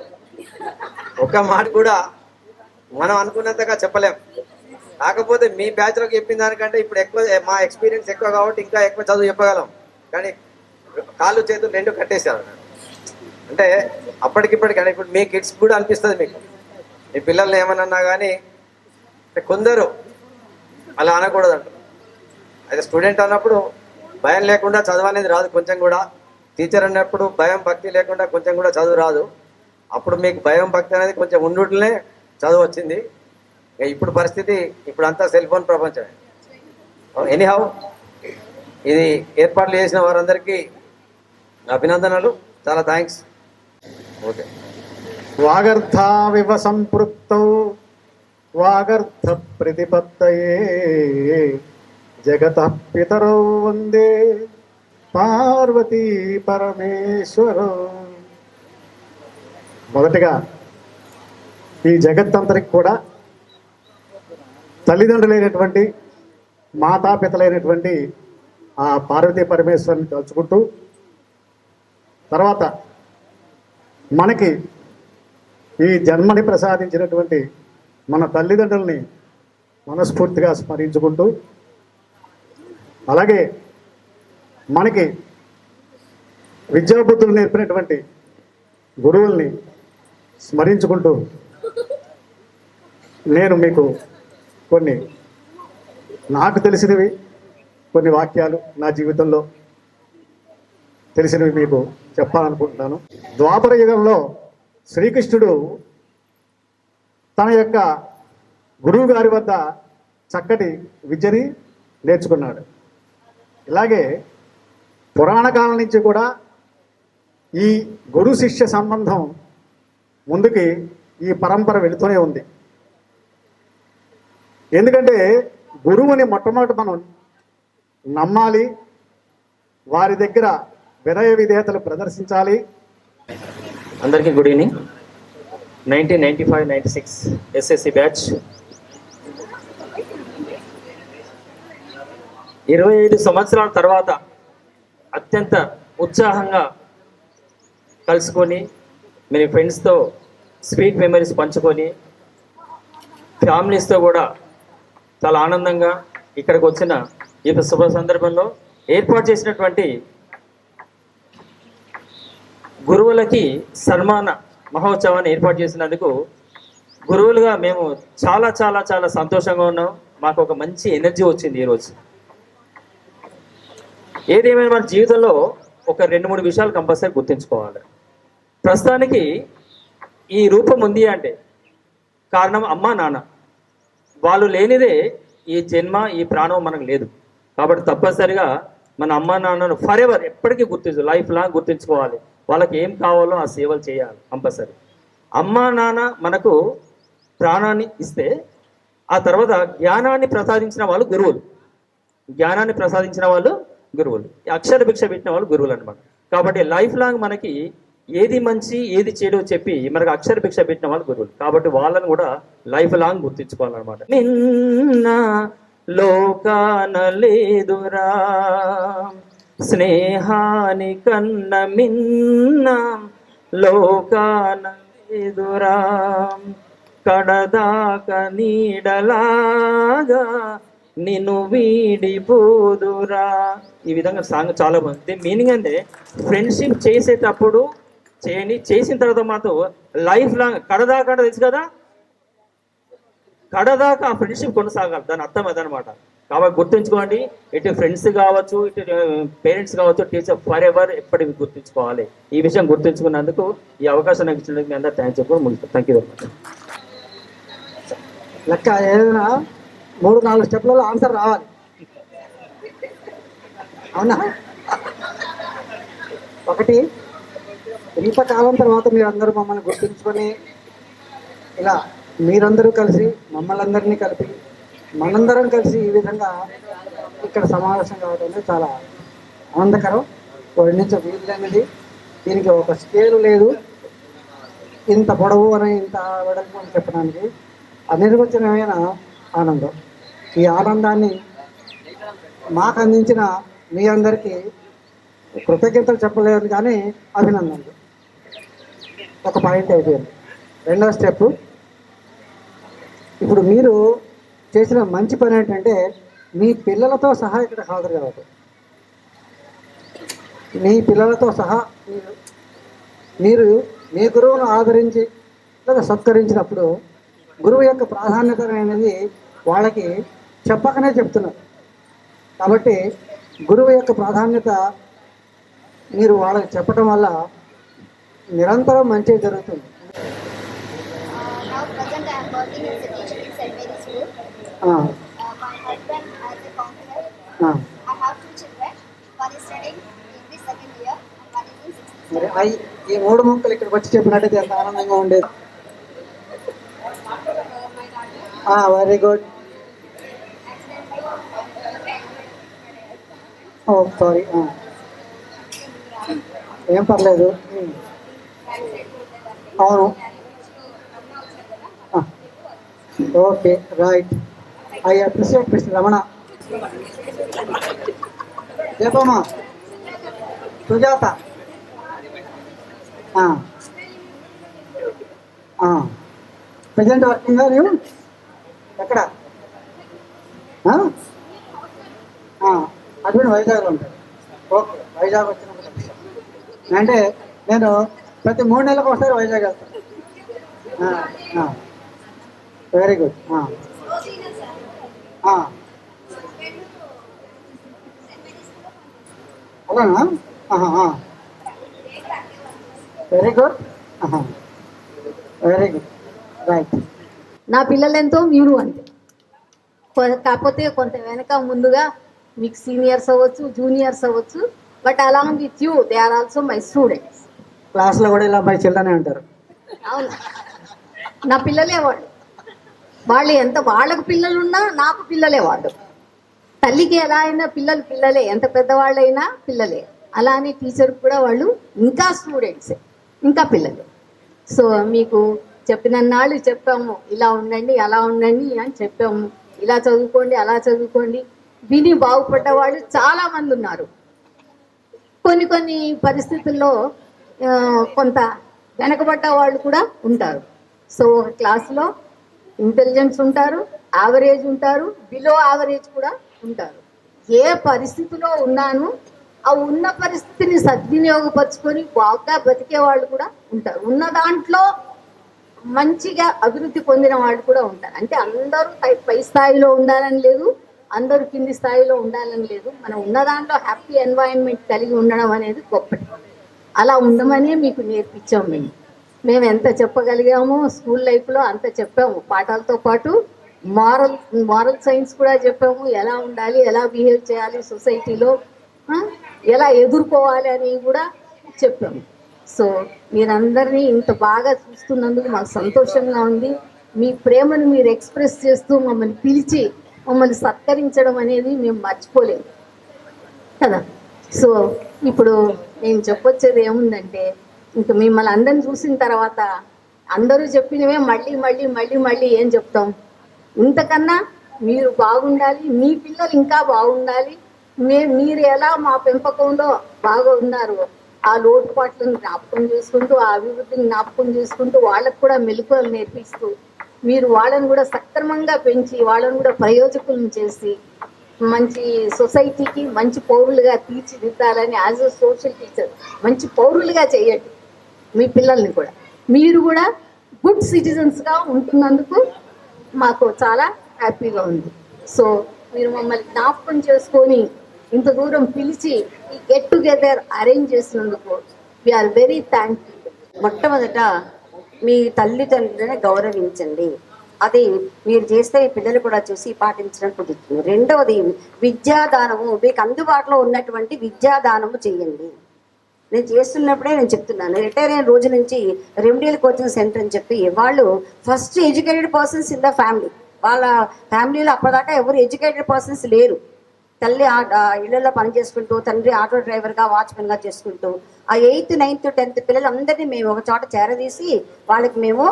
ఒక మాట కూడా మనం అనుకున్నంతగా చెప్పలేం. కాకపోతే మీ బ్యాచ్లోకి చెప్పిన దానికంటే ఇప్పుడు ఎక్కువ మా ఎక్స్పీరియన్స్ ఎక్కువ కాబట్టి ఇంకా ఎక్కువ చదువు చెప్పగలం. కానీ కాళ్ళు చేతులు రెండు కట్టేశారు. అంటే అప్పటికిప్పటికి అంటే ఇప్పుడు మీ కిడ్స్ కూడా అనిపిస్తుంది, మీకు మీ పిల్లల్ని ఏమన్నా కానీ కొందరు అలా అనకూడదు అంటారు. అయితే స్టూడెంట్ అన్నప్పుడు భయం లేకుండా చదువు అనేది రాదు కొంచెం కూడా. టీచర్ అన్నప్పుడు భయం భక్తి లేకుండా కొంచెం కూడా చదువు రాదు. అప్పుడు మీకు భయం భక్తి అనేది కొంచెం ఉండుటనే చదువు వచ్చింది. ఇప్పుడు పరిస్థితి ఇప్పుడు అంతా సెల్ ఫోన్ ప్రపంచమే. ఎనీహౌ ఇది ఏర్పాట్లు చేసిన వారందరికీ అభినందనలు, చాలా థ్యాంక్స్. ఓకే. వాగర్థావివ సంపృక్తౌ వాగర్థ ప్రతిపత్తయే జగతః పితరౌ వందే పార్వతీ పరమేశ్వరౌ. మొదటిగా ఈ జగత్తంతరికి కూడా తల్లిదండ్రులైనటువంటి మాతాపితలైనటువంటి ఆ పార్వతీ పరమేశ్వరుని తలుచుకుంటూ, తర్వాత మనకి ఈ జన్మని ప్రసాదించినటువంటి మన తల్లిదండ్రుల్ని మనస్ఫూర్తిగా స్మరించుకుంటూ, అలాగే మనకి విద్యాబుద్ధులు నేర్పినటువంటి గురువుల్ని స్మరించుకుంటూ నేను మీకు కొన్ని నాకు తెలిసినవి కొన్ని వాక్యాలు నా జీవితంలో తెలిసినవి మీకు చెప్పాలనుకుంటున్నాను. ద్వాపర యుగంలో శ్రీకృష్ణుడు తన యొక్క గురువు గారి వద్ద చక్కటి విద్యని నేర్చుకున్నాడు. ఇలాగే పురాణ కాలం నుంచి కూడా ఈ గురు శిష్య సంబంధం ముందుకి ఈ పరంపర వెళుతూనే ఉంది. ఎందుకంటే గురువుని మొట్టమొదటి మనం నమ్మాలి, వారి దగ్గర వినయ విధేయతలు ప్రదర్శించాలి. అందరికీ గుడ్ ఈవినింగ్. 1995-96 ఎస్ఎస్సి బ్యాచ్ 25 సంవత్సరాల తర్వాత అత్యంత ఉత్సాహంగా కలుసుకొని మీ ఫ్రెండ్స్తో స్వీట్ మెమరీస్ పంచుకొని ఫ్యామిలీస్తో కూడా చాలా ఆనందంగా ఇక్కడికి వచ్చిన ఈ శుభ సందర్భంలో ఏర్పాటు చేసినటువంటి గురువులకి సన్మాన మహోత్సవాన్ని ఏర్పాటు చేసినందుకు గురువులుగా మేము చాలా చాలా చాలా సంతోషంగా ఉన్నాం. మాకు ఒక మంచి ఎనర్జీ వచ్చింది ఈరోజు. ఏదేమైనా మన జీవితంలో ఒక 2-3 విషయాలు కంపల్సరీ గుర్తుంచుకోవాలి. ప్రస్తుతానికి ఈ రూపం ఉంది అంటే కారణం అమ్మ నాన్న. వాళ్ళు లేనిదే ఈ జన్మ ఈ ప్రాణం మనకు లేదు. కాబట్టి తప్పనిసరిగా మన అమ్మ నాన్నను ఫర్ ఎవర్ ఎప్పటికీ లైఫ్ లాంగ్ గుర్తుంచుకోవాలి. వాళ్ళకి ఏం కావాలో ఆ సేవలు చేయాలి కంపల్సరీ. అమ్మ నాన్న మనకు ప్రాణాన్ని ఇస్తే ఆ తర్వాత జ్ఞానాన్ని ప్రసాదించిన వాళ్ళు గురువులు. జ్ఞానాన్ని ప్రసాదించిన వాళ్ళు గురువులు. అక్షర భిక్ష పెట్టిన వాళ్ళు గురువులు అనమాట. కాబట్టి లైఫ్ లాంగ్ మనకి ఏది మంచి ఏది చెడు చెప్పి మనకు అక్షర భిక్ష పెట్టిన వాళ్ళు గురువులు. కాబట్టి వాళ్ళని కూడా లైఫ్ లాంగ్ గుర్తించుకోవాలన్నమాట. నిన్న లోకాన లేదురా స్నేహాని కన్న మిన్న లోకాన లేదురా కడదాక నీడలాగా నిన్ను వీడిపోదురా. ఈ విధంగా సాంగ్ చాలా బాగుంది. మీనింగ్ అంటే ఫ్రెండ్షిప్ చేసేటప్పుడు చేయండి, చేసిన తర్వాత మాత్రం లైఫ్ లాంగ్ కడదాకా తెలుసు కదా, కడదాకా ఆ ఫ్రెండ్షిప్ కొనసాగాలి. దాని అర్థం అదనమాట. కాబట్టి గుర్తుంచుకోండి, ఇటు ఫ్రెండ్స్ కావచ్చు, ఇటు పేరెంట్స్ కావచ్చు, టీచర్ ఫర్ ఎవర్ ఎప్పటికీ గుర్తుంచుకోవాలి. ఈ విషయం గుర్తుంచుకున్నందుకు ఈ అవకాశం నాకు ఇచ్చినందుకు మీ అందరూ థ్యాంక్స్ చెప్పి ముగిస్తాను. Thank you very much. లెక్క ఏదైనా 3-4 స్టెప్లలో ఆన్సర్ రావాలి. అవునా? ఒకటి, ఇంతకాలం తర్వాత మీరందరూ మమ్మల్ని గుర్తుంచుకొని ఇలా మీరందరూ కలిసి మమ్మల్ని అందరినీ కలిపి మనందరం కలిసి ఈ విధంగా ఇక్కడ సమావేశం కావడం చాలా ఆనందకరం. వర్ణించే వీలులేనిది. దీనికి ఒక స్కేలు లేదు, ఇంత పొడవు అని ఇంత వెడల్పు అని చెప్పడానికి. అనిర్వచనమైన ఆనందం. ఈ ఆనందాన్ని మాకు అందించిన మీ అందరికీ కృతజ్ఞతలు చెప్పలేదు కానీ అభినందనలు. ఒక పాయింట్ అయిపోయింది. రెండవ స్టెప్, ఇప్పుడు మీరు చేసిన మంచి పని ఏంటంటే మీ పిల్లలతో సహా ఇక్కడ హాజరు కావద్దు. మీ పిల్లలతో సహా మీరు మీ గురువును ఆదరించి లేదా సత్కరించినప్పుడు గురువు యొక్క ప్రాధాన్యత అనేది వాళ్ళకి చెప్పకనే చెప్తున్నారు. కాబట్టి గురువు యొక్క ప్రాధాన్యత మీరు వాళ్ళకి చెప్పడం వల్ల నిరంతరం మంచి జరుగుతుంది. Now present I am working as a teacher in St. Mary's School. My husband as a counselor. I have 2 children. One is studying English 2nd year and one is in 6th year. మరి ఈ 3 మొక్కలు ఇక్కడికి వచ్చి చెప్పినట్టయితే ఎంత ఆనందంగా ఉండేది. Very good. ఓ sorry, ఏం పర్లేదు. అవును, okay, right. I appreciate mister Ramana. చెప్పమ్మా సుజాత. ప్రజెంట్ వర్కింగ్ నీవు ఎక్కడ అటువంటి వైజాగ్లో ఉంటాడు. ఓకే, వైజాగ్ వచ్చినప్పుడు కలుస్తాను. అంటే నేను ప్రతి 3 నెలలకు ఒకసారి వైజాగ్ వెళ్తాను. Very good. అలానా? Very good, very good, right. నా పిల్లలెంతో మీరు అంతే. కాకపోతే కొంత వెనక ముందుగా మీకు సీనియర్స్ అవ్వచ్చు, జూనియర్స్ అవ్వచ్చు, but along with you they are also my students. క్లాస్లో కూడా ఇలా మై చిల్డ్రన్ అంటారు. అవును, నా పిల్లలే వాళ్ళు ఎంత వాళ్ళకు పిల్లలున్నా నాకు పిల్లలే వాళ్ళు. తల్లికి ఎలా అయినా పిల్లలు పిల్లలే, ఎంత పెద్దవాళ్ళైనా పిల్లలే. అలానే టీచర్ కూడా వాళ్ళు ఇంకా స్టూడెంట్సే, ఇంకా పిల్లలే. సో మీకు చెప్పినన్నాళ్ళు చెప్పాము, ఇలా ఉండండి అలా ఉండండి అని చెప్పాము. ఇలా చదువుకోండి అలా చదువుకోండి, విని బాగుపడ్డ వాళ్ళు చాలామంది ఉన్నారు. కొన్ని పరిస్థితుల్లో కొంత వెనకబడ్డ వాళ్ళు కూడా ఉంటారు. సో ఒక క్లాస్లో ఇంటెలిజెన్స్ ఉంటారు, యావరేజ్ ఉంటారు, బిలో యావరేజ్ కూడా ఉంటారు. ఏ పరిస్థితిలో ఉన్నాను ఆ ఉన్న పరిస్థితిని సద్వినియోగపరుచుకొని బాగా బతికే వాళ్ళు కూడా ఉంటారు. ఉన్న దాంట్లో మంచిగా అభివృద్ధి పొందిన వాళ్ళు కూడా ఉంటారు. అంటే అందరూ పై స్థాయిలో ఉండాలని లేదు, అందరూ కింది స్థాయిలో ఉండాలని లేదు. మనం ఉన్న దాంట్లో హ్యాపీ ఎన్వైరన్మెంట్ కలిగి ఉండడం అనేది గొప్పది. అలా ఉండమనే మీకు నేర్పించాము. మేము ఎంత చెప్పగలిగామో స్కూల్ లైఫ్లో అంత చెప్పాము. పాఠాలతో పాటు మారల్ సైన్స్ కూడా చెప్పాము. ఎలా ఉండాలి, ఎలా బిహేవ్ చేయాలి, సొసైటీలో ఎలా ఎదుర్కోవాలి అని కూడా చెప్పాము. సో మీరందరినీ ఇంత బాగా చూస్తున్నందుకు మాకు సంతోషంగా ఉంది. మీ ప్రేమను మీరు ఎక్స్ప్రెస్ చేస్తూ మమ్మల్ని పిలిచి మమ్మల్ని సత్కరించడం అనేది మేము మర్చిపోలేము కదా. సో ఇప్పుడు నేను చెప్పొచ్చేది ఏముందంటే, ఇంక మిమ్మల్ని అందరిని చూసిన తర్వాత అందరూ చెప్పినవే మళ్ళీ మళ్ళీ మళ్ళీ మళ్ళీ ఏం చెప్తాం. ఇంతకన్నా మీరు బాగుండాలి, మీ పిల్లలు ఇంకా బాగుండాలి. మీరు ఎలా మా పెంపకంలో బాగా ఉన్నారు, ఆ లోటుపాట్లను జ్ఞాపకం చేసుకుంటూ, ఆ అభివృద్ధిని జ్ఞాపకం చేసుకుంటూ, వాళ్ళకు కూడా మెలకువలు నేర్పిస్తూ, మీరు వాళ్ళని కూడా సక్రమంగా పెంచి వాళ్ళని కూడా ప్రయోజకులను చేసి మంచి సొసైటీకి మంచి పౌరులుగా తీర్చిదిద్దాలని యాజ్ అ సోషల్ టీచర్ మంచి పౌరులుగా చేయండి మీ పిల్లల్ని కూడా. మీరు కూడా గుడ్ సిటిజన్స్గా ఉంటున్నందుకు మాకు చాలా హ్యాపీగా ఉంది. సో మీరు మమ్మల్ని జ్ఞాపకం చేసుకొని ఇంత దూరం పిలిచి ఈ గెట్ టుగెదర్ అరేంజ్ చేసినందుకు వీఆర్ వెరీ థ్యాంక్ఫుల్. మొట్టమొదట మీ తల్లిదండ్రులను గౌరవించండి. అది మీరు చేస్తే పిల్లలు కూడా చూసి పాటించడం కుదురుతుంది. రెండవది విద్యాదానము, మీకు అందుబాటులో ఉన్నటువంటి విద్యాదానము చేయండి. నేను చేస్తున్నప్పుడే నేను చెప్తున్నాను, రిటైర్ అయిన రోజు నుంచి రెమెడియల్ కోచింగ్ సెంటర్ అని చెప్పి వాళ్ళు first educated persons in the family. వాళ్ళ ఫ్యామిలీలో అప్పటిదాకా ఎవరు ఎడ్యుకేటెడ్ పర్సన్స్ లేరు. తల్లి ఇళ్లలో పని చేసుకుంటూ, తండ్రి ఆటో డ్రైవర్గా వాచ్మెన్గా చేసుకుంటూ, ఆ 8th, 9th, 10th పిల్లలందరినీ మేము ఒక చోట చేరదీసి వాళ్ళకి మేము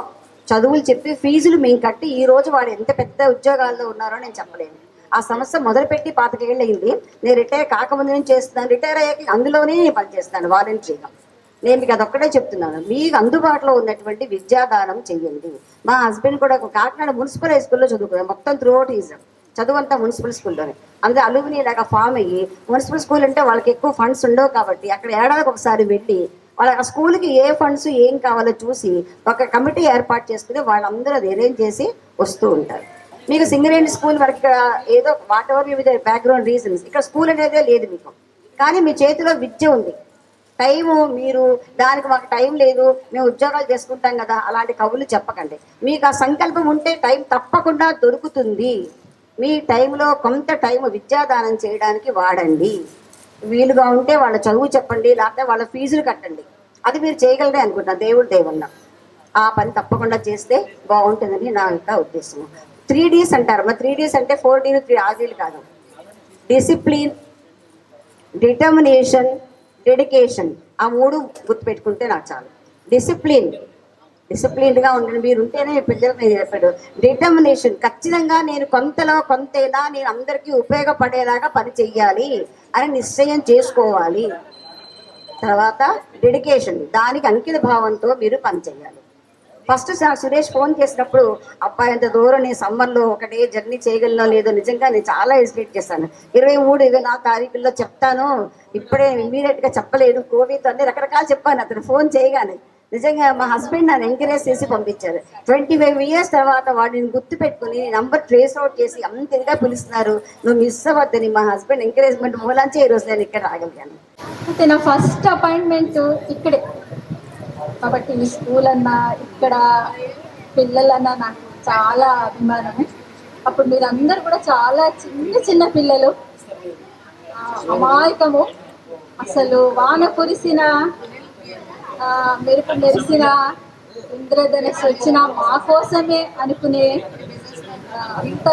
చదువులు చెప్పి ఫీజులు మేము కట్టి ఈ రోజు వాళ్ళు ఎంత పెద్ద ఉద్యోగాల్లో ఉన్నారో నేను చెప్పలేను. ఆ సంస్థ మొదలుపెట్టి 25 ఏళ్ళు అయింది. నేను రిటైర్ కాకముందు నేను చేస్తున్నాను, రిటైర్ అయ్యాక అందులోనే నేను పనిచేస్తాను వాలంటరీగా. నేను మీకు అదొక్కటే చెప్తున్నాను, మీకు అందుబాటులో ఉన్నటువంటి విద్యాదానం చెయ్యండి. మా హస్బెండ్ కూడా ఒక కాకినాడ మున్సిపల్ హై స్కూల్లో చదువుకున్నాను. మొత్తం త్రూఅవుట్ ఈజ్ చదువు అంతా మున్సిపల్ స్కూల్లోనే. అందుకే అలుగుని లాగా ఫామ్ అయ్యి, మున్సిపల్ స్కూల్ అంటే వాళ్ళకి ఎక్కువ ఫండ్స్ ఉండవు కాబట్టి అక్కడ ఏడాదికి ఒకసారి వెళ్ళి వాళ్ళ ఆ స్కూల్కి ఏ ఫండ్స్ ఏం కావాలో చూసి ఒక కమిటీ ఏర్పాటు చేసుకుని వాళ్ళందరూ అది అరేంజ్ చేసి వస్తూ ఉంటారు. మీకు సింగరేణి స్కూల్ వరకు ఇక్కడ ఏదో what ever with background reasons ఇక్కడ స్కూల్ అనేదే లేదు మీకు, కానీ మీ చేతిలో విద్య ఉంది. టైము మీరు దానికి మాకు టైం లేదు, మేము ఉద్యోగాలు చేసుకుంటాం కదా అలాంటి కబుర్లు చెప్పకండి. మీకు ఆ సంకల్పం ఉంటే టైం తప్పకుండా దొరుకుతుంది. మీ టైంలో కొంత టైం విద్యాదానం చేయడానికి వాడండి. వీలుగా ఉంటే వాళ్ళ చదువు చెప్పండి, లేకపోతే వాళ్ళ ఫీజులు కట్టండి. అది మీరు చేయగలరే అనుకుంటున్నా, దేవుడి దేవుళ్ళ ఆ పని తప్పకుండా చేస్తే బాగుంటుందని నా యొక్క ఉద్దేశం. 3Ds అంటారు. మరి 3Ds అంటే 4Dలు 3 ఆర్డీలు కాదు. డిసిప్లిన్, డిటర్మినేషన్, డెడికేషన్, ఆ 3 గుర్తుపెట్టుకుంటే నాకు చాలు. డిసిప్లిన్డ్గా ఉండండి, మీరు ఉంటేనే మీ పిల్లలకు నేను చెప్పాడు. డిటర్మినేషన్, ఖచ్చితంగా నేను కొంతలో కొంతైనా నేను అందరికీ ఉపయోగపడేలాగా పని చెయ్యాలి అని నిశ్చయం చేసుకోవాలి. తర్వాత డెడికేషన్, దానికి అంకిత భావంతో మీరు పని చేయాలి. ఫస్ట్ సురేష్ ఫోన్ చేసినప్పుడు అబ్బాయి అంత దూరం నేను సమ్మర్లో ఒకటే జర్నీ చేయగలనో లేదో నిజంగా నేను చాలా హెసిటేట్ చేశాను. 23-24 తారీఖుల్లో చెప్తాను, ఇప్పుడే ఇమీడియట్గా చెప్పలేదు, కోవిడ్ అన్ని రకరకాలు చెప్పాను అతను ఫోన్ చేయగానే. నిజంగా మా హస్బెండ్ నన్ను ఎంకరేజ్ చేసి పంపించారు. 25 years తర్వాత వాడిని గుర్తు పెట్టుకుని నంబర్ ట్రేస్ అవుట్ చేసి అంత ఇదిగా పిలుస్తున్నారు. నువ్వు మిస్ అవ్వద్దని మా హస్బెండ్ ఎంకరేజ్మెంట్ మూలంచే ఈరోజు నేను ఇక్కడ రాగలిగాను. అయితే నా ఫస్ట్ అపాయింట్మెంట్ ఇక్కడే కాబట్టి ఈ స్కూల్ అన్నా ఇక్కడ పిల్లలన్నా నాకు చాలా అభిమానము. అప్పుడు మీరందరూ కూడా చాలా చిన్న చిన్న పిల్లలు, అమాయకము. అసలు వాన కురిసిన, మెరుపు మెరిసిన, ఇంద్రధనస్సు వచ్చిన మా కోసమే అనుకునే అంత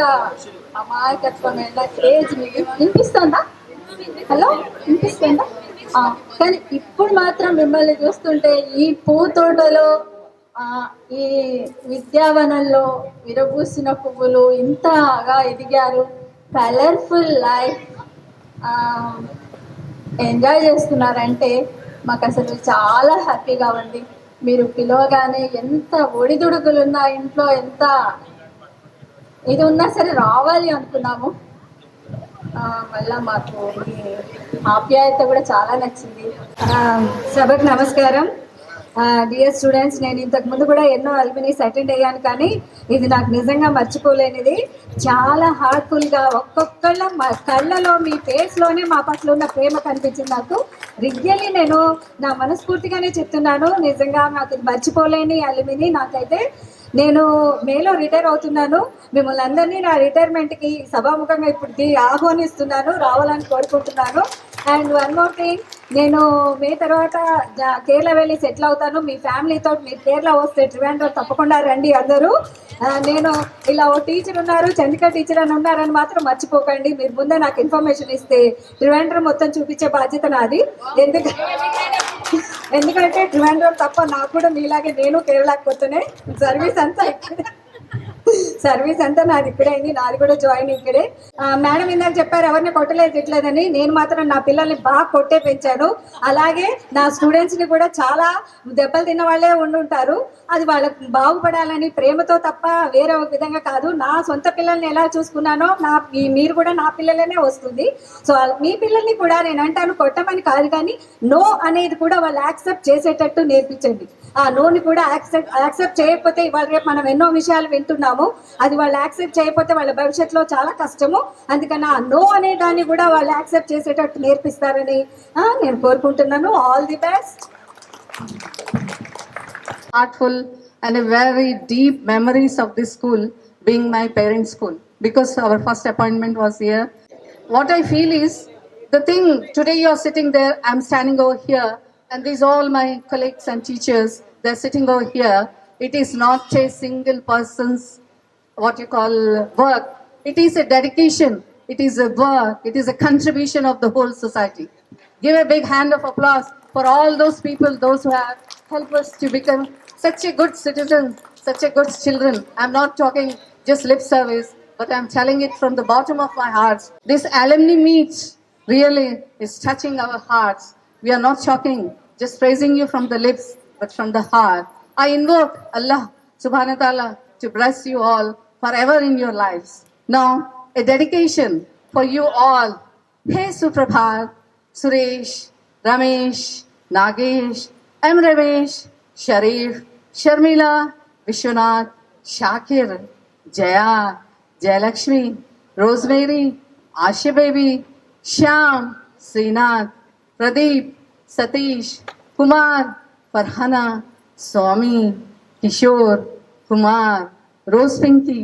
అమాయకత్వమైన క్రేజ్ మీకు వినిపిస్తుందా? హలో, వినిపిస్తుందా? కానీ ఇప్పుడు మాత్రం మిమ్మల్ని చూస్తుంటే ఈ పూతోటలో, ఈ విద్యావనంలో విరబూసిన పువ్వులు ఇంతగా ఎదిగారు. కలర్ఫుల్ లైఫ్ ఎంజాయ్ చేస్తున్నారంటే మాకు అసలు చాలా హ్యాపీగా ఉంది. మీరు పిలవగానే ఎంత ఒడిదుడుకులున్నా, ఇంట్లో ఎంత ఇది ఉన్నా సరే రావాలి అనుకున్నాము. మళ్ళా మాకు ఈ ఆప్యాయత కూడా చాలా నచ్చింది. సభకు నమస్కారం. డియర్ స్టూడెంట్స్, నేను ఇంతకుముందు కూడా ఎన్నో అల్యూమినీస్ అటెండ్ అయ్యాను, కానీ ఇది నాకు నిజంగా మర్చిపోలేనిది. చాలా హార్ట్ఫుల్గా ఒక్కొక్కళ్ళ కళ్ళలో, మీ ఫేస్లోనే మా పట్ల ఉన్న ప్రేమ కనిపించింది నాకు. రియల్లీ నేను నా మనస్ఫూర్తిగానే చెప్తున్నాను, నిజంగా నాకు ఇది మర్చిపోలేని అల్యూమినీ. నాకైతే నేను మేలో రిటైర్ అవుతున్నాను. మిమ్మల్ని అందరినీ నా రిటైర్మెంట్కి సభాముఖంగా ఇప్పుడు ఆహ్వానిస్తున్నాను, రావాలని కోరుకుంటున్నాను. అండ్ వన్ మోర్ థింగ్, నేను మే తర్వాత కేరళ వెళ్ళి సెటిల్ అవుతాను. మీ ఫ్యామిలీతో మీరు కేరళ వస్తే ట్రివాండ్రం తప్పకుండా రండి అందరూ. నేను ఇలా ఓ టీచర్ ఉన్నారు, చంద్రిక టీచర్ అని ఉన్నారని మాత్రం మర్చిపోకండి. మీరు ముందే నాకు ఇన్ఫర్మేషన్ ఇస్తే ట్రివాండ్రం మొత్తం చూపించే బాధ్యత నాది. ఎందుకంటే ట్రివాండ్రం తప్ప నాకు కూడా మీలాగే నేను కేరళకు పోతూనే సర్వీస్ అంతా నాది ఇక్కడే అయింది, నాది కూడా జాయిన్ ఇక్కడే. మేడం ఇందాక చెప్పారు ఎవరిని కొట్టలేదు తిట్టలేదని. నేను మాత్రం నా పిల్లల్ని బాగా కొట్టే పెంచాను. అలాగే నా స్టూడెంట్స్ని కూడా చాలా దెబ్బలు తిన్న వాళ్ళే ఉండుంటారు. అది వాళ్ళకి బాగుపడాలని ప్రేమతో తప్ప వేరే ఒక విధంగా కాదు. నా సొంత పిల్లల్ని ఎలా చూసుకున్నానో మీరు కూడా నా పిల్లలనే వస్తుంది. సో మీ పిల్లల్ని కూడా నేను అంటాను కొట్టమని కాదు, కానీ నో అనేది కూడా వాళ్ళు యాక్సెప్ట్ చేసేటట్టు నేర్పించండి. ఆ నోని కూడా యాక్సెప్ట్ చేయకపోతే ఇవాళ రేపు మనం ఎన్నో విషయాలు వింటున్నాము, అది వాళ్ళు యాక్సెప్ట్ చేయకపోతే వాళ్ళ భవిష్యత్తులో చాలా కష్టము. అందుకని ఆ నో అనే దాన్ని కూడా వాళ్ళు యాక్సెప్ట్ చేసేటట్టు నేర్పిస్తారని నేను కోరుకుంటున్నాను. All the best. Heartful and a very deep memories of this school being my parents' school, because our first appointment was here. What I feel is, the thing today you are sitting there, I'm standing over here, and these all my colleagues and teachers, they're sitting over here. It is not a single person's what you call work. It is a dedication. It is a work. It is a contribution of the whole society. Give a big hand of applause for all those people, those who have helped us to become such a good citizen, such a good children. I'm not talking just lip service, but I'm telling it from the bottom of my heart. This alumni meet really is touching our hearts. We are not talking, just praising you from the lips, but from the heart. I invoke Allah subhanahu wa ta'ala to bless you all forever in your lives. Now, a dedication for you all. Hey Suprabhat, Suresh, Ramesh, Nagesh, M. Ramesh, Sharif, Sharmila, Vishwanath, Shakir, Jaya, Jayalakshmi, Rosemary, Asha Baby, Shyam, Srinath, Pradeep, Satish, Kumar, Farhana, Swami, Kishore, Kumar, Rose Pinky,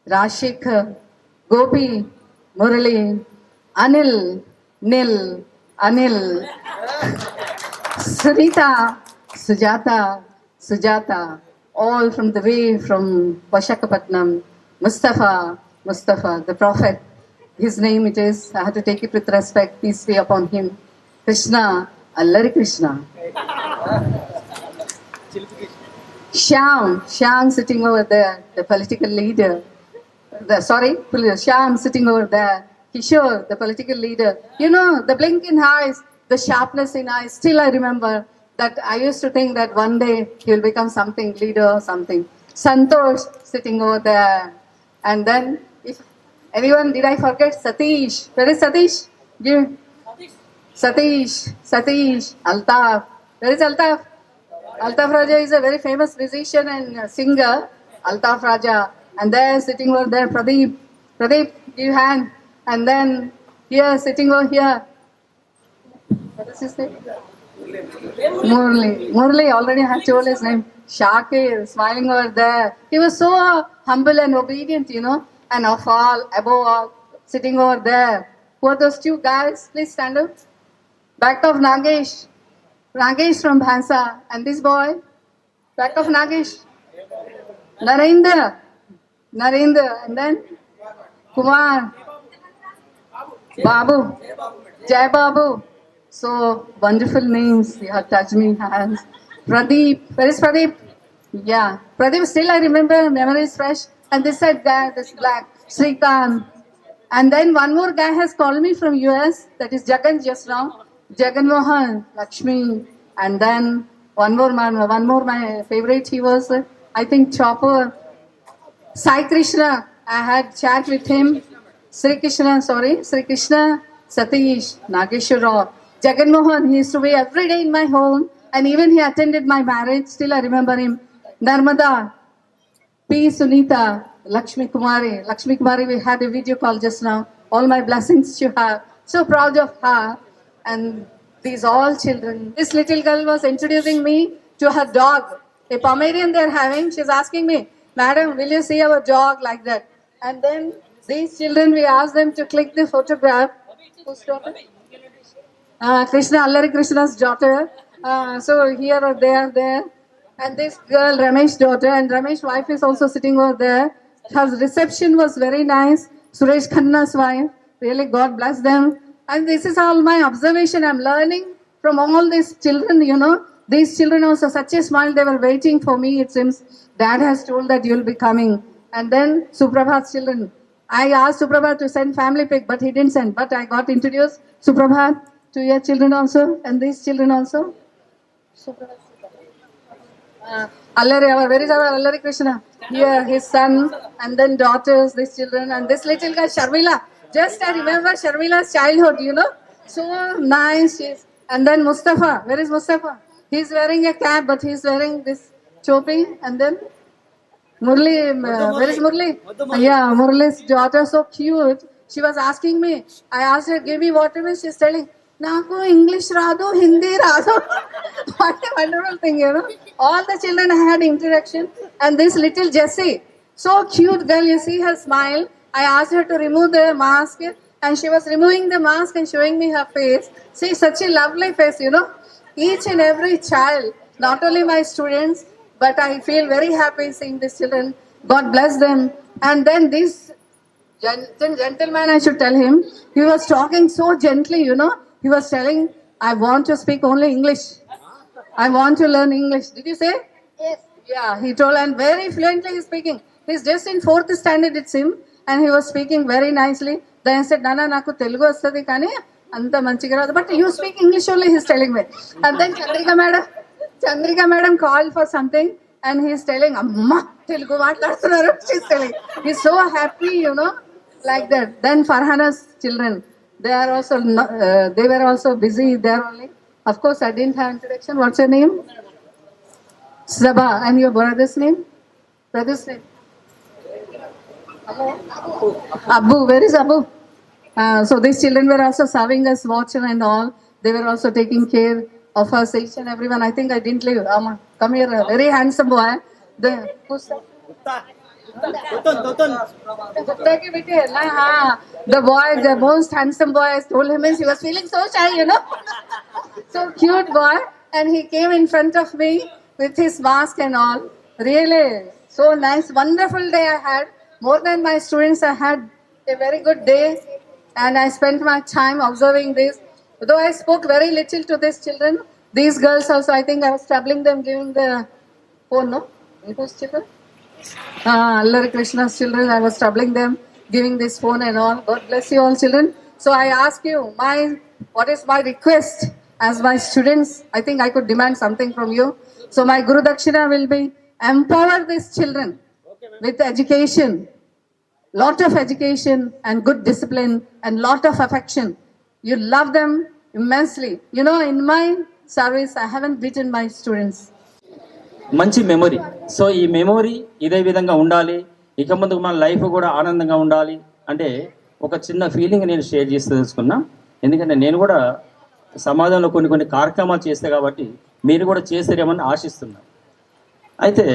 Rashikha, Gopi, Murali, Anil, Nil, Anil, Sunita, Sujata, all from the way from Vashakapatnam, Mustafa, the prophet, his name it is, I have to take it with respect, peace be upon him. Krishna, Allari Krishna. Shyam sitting over there, the political leader. Shyam sitting over there. Kishore, the political leader. You know, the blink in eyes, the sharpness in eyes, still I remember. that I used to think that one day he'll become something, leader or something. Santosh sitting over there. And then, if anyone, did I forget Satish? Where is Satish? Give. Satish, Altaf. Where is Altaf? Altaf Raja is a very famous musician and singer. Altaf Raja. And then sitting over there, Pradeep. Pradeep, give hand. And then here, sitting over here. What is his name? Murli. Murli, already I have told his name. Shakir, smiling over there. He was so humble and obedient, you know. And above all, sitting over there. Who are those two guys? Please stand up. Back of Nagesh. Nagesh from Bhansa. And this boy? Back of Nagesh. Narendra. And then Kumar. Babu. Jai Babu. So wonderful names. You have touched me hands. Pradeep. Where is Pradeep? Yeah. Pradeep, still I remember. Memory is fresh. And this side guy, this black. Srikant. And then one more guy has called me from US. That is Jagan just now. Jagan Mohan, Lakshmi. And then one more my favorite. He was, I think, Chopper. Sai Krishna. I had chat with him. Sri Krishna, Satish, Nageshwar Rao. Jagan Mohan, he used to be every day in my home. And even he attended my marriage. Still I remember him. Narmada, P. Sunita, Lakshmi Kumari, we had a video call just now. All my blessings to her. So proud of her. And these all children. This little girl was introducing me to her dog. A Pomeranian they're having. She's asking me, Madam, will you see our dog like that? And then these children, we asked them to click the photograph. Whose daughter? Krishna, Allari Krishna's daughter. So here or there. And this girl, Ramesh's daughter, and Ramesh's wife is also sitting over there. Her reception was very nice. Suresh Khanna's wife. Really, God bless them. And this is all my observation. I'm learning from all these children, you know. These children also, such a smile, they were waiting for me. It seems Dad has told that you'll be coming. And then Suprabhat's children. I asked Suprabhat to send family pic, but he didn't send. But I got introduced, Suprabhat, to your children also, and these children also. Allari, where is our Allari Krishna? Here, his son, and then daughters, these children, and this little girl, Sharmila. Just I remember Sharmila's childhood, you know. So nice. And then Mustafa. Where is Mustafa? He's wearing a cap, but he's wearing this chopping. And then Murli. Where is Murli? Yeah, Murli's daughter, so cute. She was asking me. I asked her, give me water. She's telling, Naku English rado, Hindi rado. What a wonderful thing, you know. All the children had interaction. And this little Jessie, so cute girl, you see her smile. I asked her to remove the mask and she was removing the mask and showing me her face. See, such a lovely face, you know. Each and every child, not only my students, but I feel very happy seeing these children. God bless them. And then this gentleman, I should tell him, he was talking so gently, you know. He was telling, I want to speak only English. I want to learn English. Did you say? Yes. Yeah, he told, and very fluently he's speaking. He's just in 4th standard, it's him. And he was speaking very nicely. Then I said, Nana, naku Telugu vastadi kani anta manchiga radu. But you speak English only, he's telling me. And then Chandrika madam called for something. And he's telling, Amma, Telugu maatladutunnaru. She's telling. He's so happy, you know, like that. Then Farhana's children, they are also, they were also busy there only. Of course, I didn't have introduction. What's your name? Sabah. And your brother's name? Brother's name? Abu, where is Abu? So these children were also serving us watch and all. They were also taking care of us, each and everyone. I think I didn't leave. Come here, a very handsome boy. Who's that? The boy, the most handsome boy, I told him, he was feeling so shy, you know. So cute boy. And he came in front of me with his mask and all. Really, so nice, wonderful day I had. More than my students, I had a very good day. And I spent my time observing this. Though I spoke very little to these children, these girls also, I think I was troubling them, giving the phone, no? Whose children? Allari Krishna's children, I was troubling them, giving this phone and all. God bless you all children. So I ask you, what is my request? as my students, I think I could demand something from you. So my Guru Dakshina will be empower these children with education, lot of education and good discipline and lot of affection. You love them immensely. You know, in my service, I haven't beaten my students. మంచి memory. So ఈ memory ఇదే విధంగా ఉండాలి, ఇక ముందుకు మన life కూడా ఆనందంగా ఉండాలి అంటే ఒక చిన్న ఫీలింగ్ నేను షేర్ చేసి తెలుసుకున్నా. ఎందుకంటే నేను కూడా సమాజంలో కొన్ని కార్యక్రమాలు చేస్తే కాబట్టి మీరు కూడా చేస్తారేమని ఆశిస్తున్నా. అయితే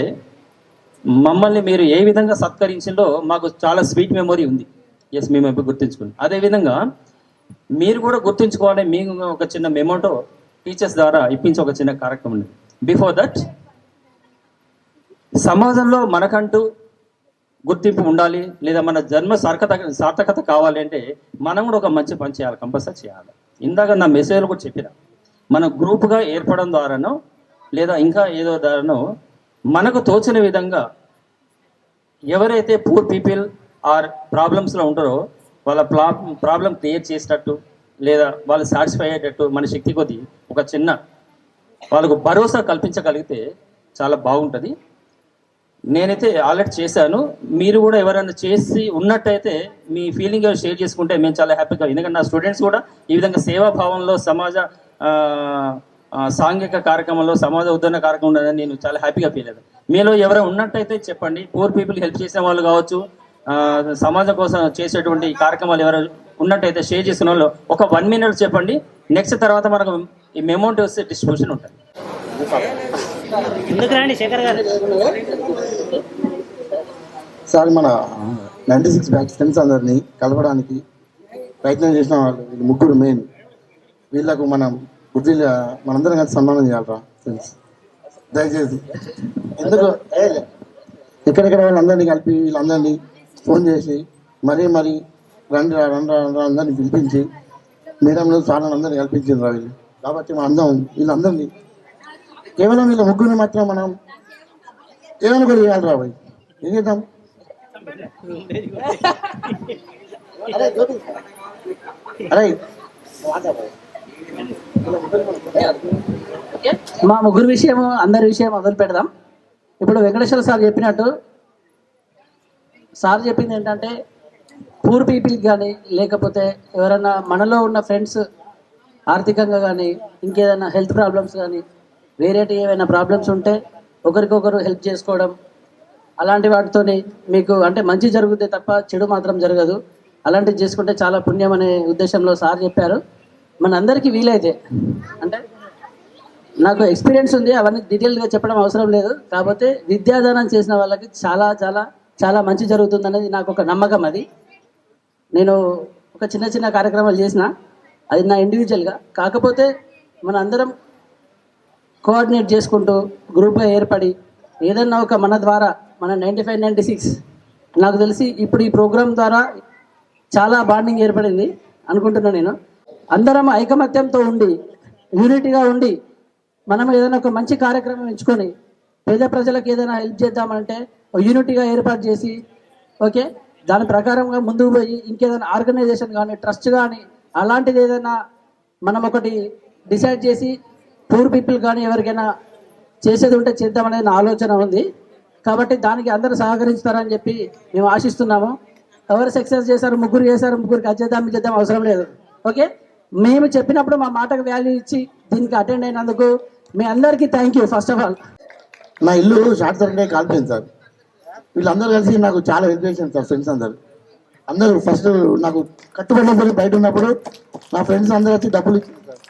మమ్మల్ని మీరు ఏ విధంగా సత్కరించిందో మాకు చాలా స్వీట్ మెమొరీ ఉంది. ఎస్, మేము ఎప్పుడు గుర్తుంచుకున్నాం. అదేవిధంగా మీరు కూడా గుర్తుంచుకోవాలి. మీకు ఒక చిన్న మెమోటో టీచర్స్ ద్వారా ఇప్పించే ఒక చిన్న కార్యక్రమం ఉంది. బిఫోర్ దట్, సమాజంలో మనకంటూ గుర్తింపు ఉండాలి, లేదా మన జన్మ సార్థకత కావాలి అంటే మనం కూడా ఒక మంచి పని చేయాలి, కంపల్సరీ చేయాలి. ఇందాక నా మెసేజ్లో కూడా చెప్పిన, మన గ్రూప్గా ఏర్పడడం ద్వారానో లేదా ఇంకా ఏదో ద్వారానో మనకు తోచిన విధంగా ఎవరైతే పూర్ పీపుల్ ఆర్ ప్రాబ్లమ్స్లో ఉంటారో వాళ్ళ ప్రాబ్లం క్రియేట్ చేసేటట్టు లేదా వాళ్ళు సాటిస్ఫై అయ్యేటట్టు మన శక్తి కొద్దీ ఒక చిన్న వాళ్ళకు భరోసా కల్పించగలిగితే చాలా బాగుంటుంది. నేనైతే ఆల్రెడీ చేశాను. మీరు కూడా ఎవరైనా చేసి ఉన్నట్టయితే మీ ఫీలింగ్ షేర్ చేసుకుంటే మేము చాలా హ్యాపీగా. ఎందుకంటే నా స్టూడెంట్స్ కూడా ఈ విధంగా సేవాభావంలో సమాజ సాంఘిక కార్యక్రమంలో సమాజ ఉద్ధరణ కార్యక్రమం ఉండదని నేను చాలా హ్యాపీగా ఫీల్ అయ్యాను. మీలో ఎవరైనా ఉన్నట్టయితే చెప్పండి. పూర్ పీపుల్కి హెల్ప్ చేసిన వాళ్ళు కావచ్చు, సమాజం కోసం చేసేటువంటి కార్యక్రమాలు ఎవరైనా ఉన్నట్టయితే షేర్ చేసిన వాళ్ళు ఒక 1 minute చెప్పండి. నెక్స్ట్ తర్వాత మనకు ఈ మెమోంటివ్స్ డిస్ట్రిబ్యూషన్ ఉంటుంది. సార్, మన 96 బ్యాచ్ ఫ్రెండ్స్ అందరినీ కలపడానికి ప్రయత్నం చేసిన వాళ్ళు వీళ్ళు ముగ్గురు మెయిన్. వీళ్ళకు మనం మనందరం కలిసి సన్మానం చేయాలరా ఫ్రెండ్స్, దయచేసి. ఎందుకు ఎక్కడెక్కడ వాళ్ళందరినీ కలిపి వీళ్ళందరినీ ఫోన్ చేసి మరీ రండి అందరినీ పిలిపించి మేడంలో చాలా అందరినీ కల్పించారు వీళ్ళు. కాబట్టి మా వీళ్ళందరినీ కేవలం వీళ్ళ ముగ్గురిని మాత్రం మనం ఏమైనా కూడా చేయాలి రా భయ్. ఏం చేద్దాం? అరే మా ముగ్గురు విషయం అందరి విషయం మొదలు పెడదాం. ఇప్పుడు వెంకటేశ్వర సార్ చెప్పినట్టు, సార్ చెప్పింది ఏంటంటే పూర్ పీపుల్కి కానీ లేకపోతే ఎవరైనా మనలో ఉన్న ఫ్రెండ్స్ ఆర్థికంగా కానీ ఇంకేదైనా హెల్త్ ప్రాబ్లమ్స్ కానీ వేరేటి ఏమైనా ప్రాబ్లమ్స్ ఉంటే ఒకరికొకరు హెల్ప్ చేసుకోవడం, అలాంటి వాటితోని మీకు అంటే మంచి జరుగుతుంది తప్ప చెడు మాత్రం జరగదు. అలాంటివి చేసుకుంటే చాలా పుణ్యం అనే ఉద్దేశంలో సార్ చెప్పారు. మనందరికీ వీలైతే, అంటే నాకు ఎక్స్పీరియన్స్ ఉంది, అవన్నీ డీటెయిల్గా చెప్పడం అవసరం లేదు. కాకపోతే విద్యాదానం చేసిన వాళ్ళకి చాలా చాలా చాలా మంచి జరుగుతుంది అనేది నాకు ఒక నమ్మకం. అది నేను ఒక చిన్న కార్యక్రమాలు చేసిన, అది నా ఇండివిజువల్గా. కాకపోతే మన అందరం కోఆర్డినేట్ చేసుకుంటూ గ్రూప్గా ఏర్పడి ఏదన్నా ఒక మన ద్వారా మన 95-96 నాకు తెలిసి ఇప్పుడు ఈ ప్రోగ్రామ్ ద్వారా చాలా బాండింగ్ ఏర్పడింది అనుకుంటున్నాను నేను. అందరం ఐకమత్యంతో ఉండి యూనిటీగా ఉండి మనం ఏదైనా ఒక మంచి కార్యక్రమం ఎంచుకొని పేద ప్రజలకు ఏదైనా హెల్ప్ చేద్దామంటే యూనిటీగా ఏర్పాటు చేసి ఓకే దాని ప్రకారంగా ముందుకు పోయి ఇంకేదైనా ఆర్గనైజేషన్ కానీ ట్రస్ట్ కానీ అలాంటిది ఏదైనా మనం ఒకటి డిసైడ్ చేసి పూర్ పీపుల్ కానీ ఎవరికైనా చేసేది ఉంటే చేద్దామనేది నా ఆలోచన ఉంది. కాబట్టి దానికి అందరూ సహకరిస్తారని చెప్పి మేము ఆశిస్తున్నాము. ఎవరు సక్సెస్ చేశారు, ముగ్గురు చేశారు, ముగ్గురికి అది చేద్దాం అవసరం లేదు. ఓకే, మేము చెప్పినప్పుడు మా మాటకు వాల్యూ ఇచ్చి దీనికి అటెండ్ అయినందుకు మీ అందరికీ thank you. First of all నా ఇల్లు షార్ట్ సర్క్యూట్ కాలిపోయింది సార్. వీళ్ళందరూ కలిసి నాకు చాలా హెల్ప్ చేశారు సార్. ఫ్రెండ్స్ అందరూ ఫస్ట్ నాకు కట్టుబడినప్పుడు బయట ఉన్నప్పుడు నా ఫ్రెండ్స్ అందరూ వచ్చి డబ్బులు ఇచ్చింది సార్.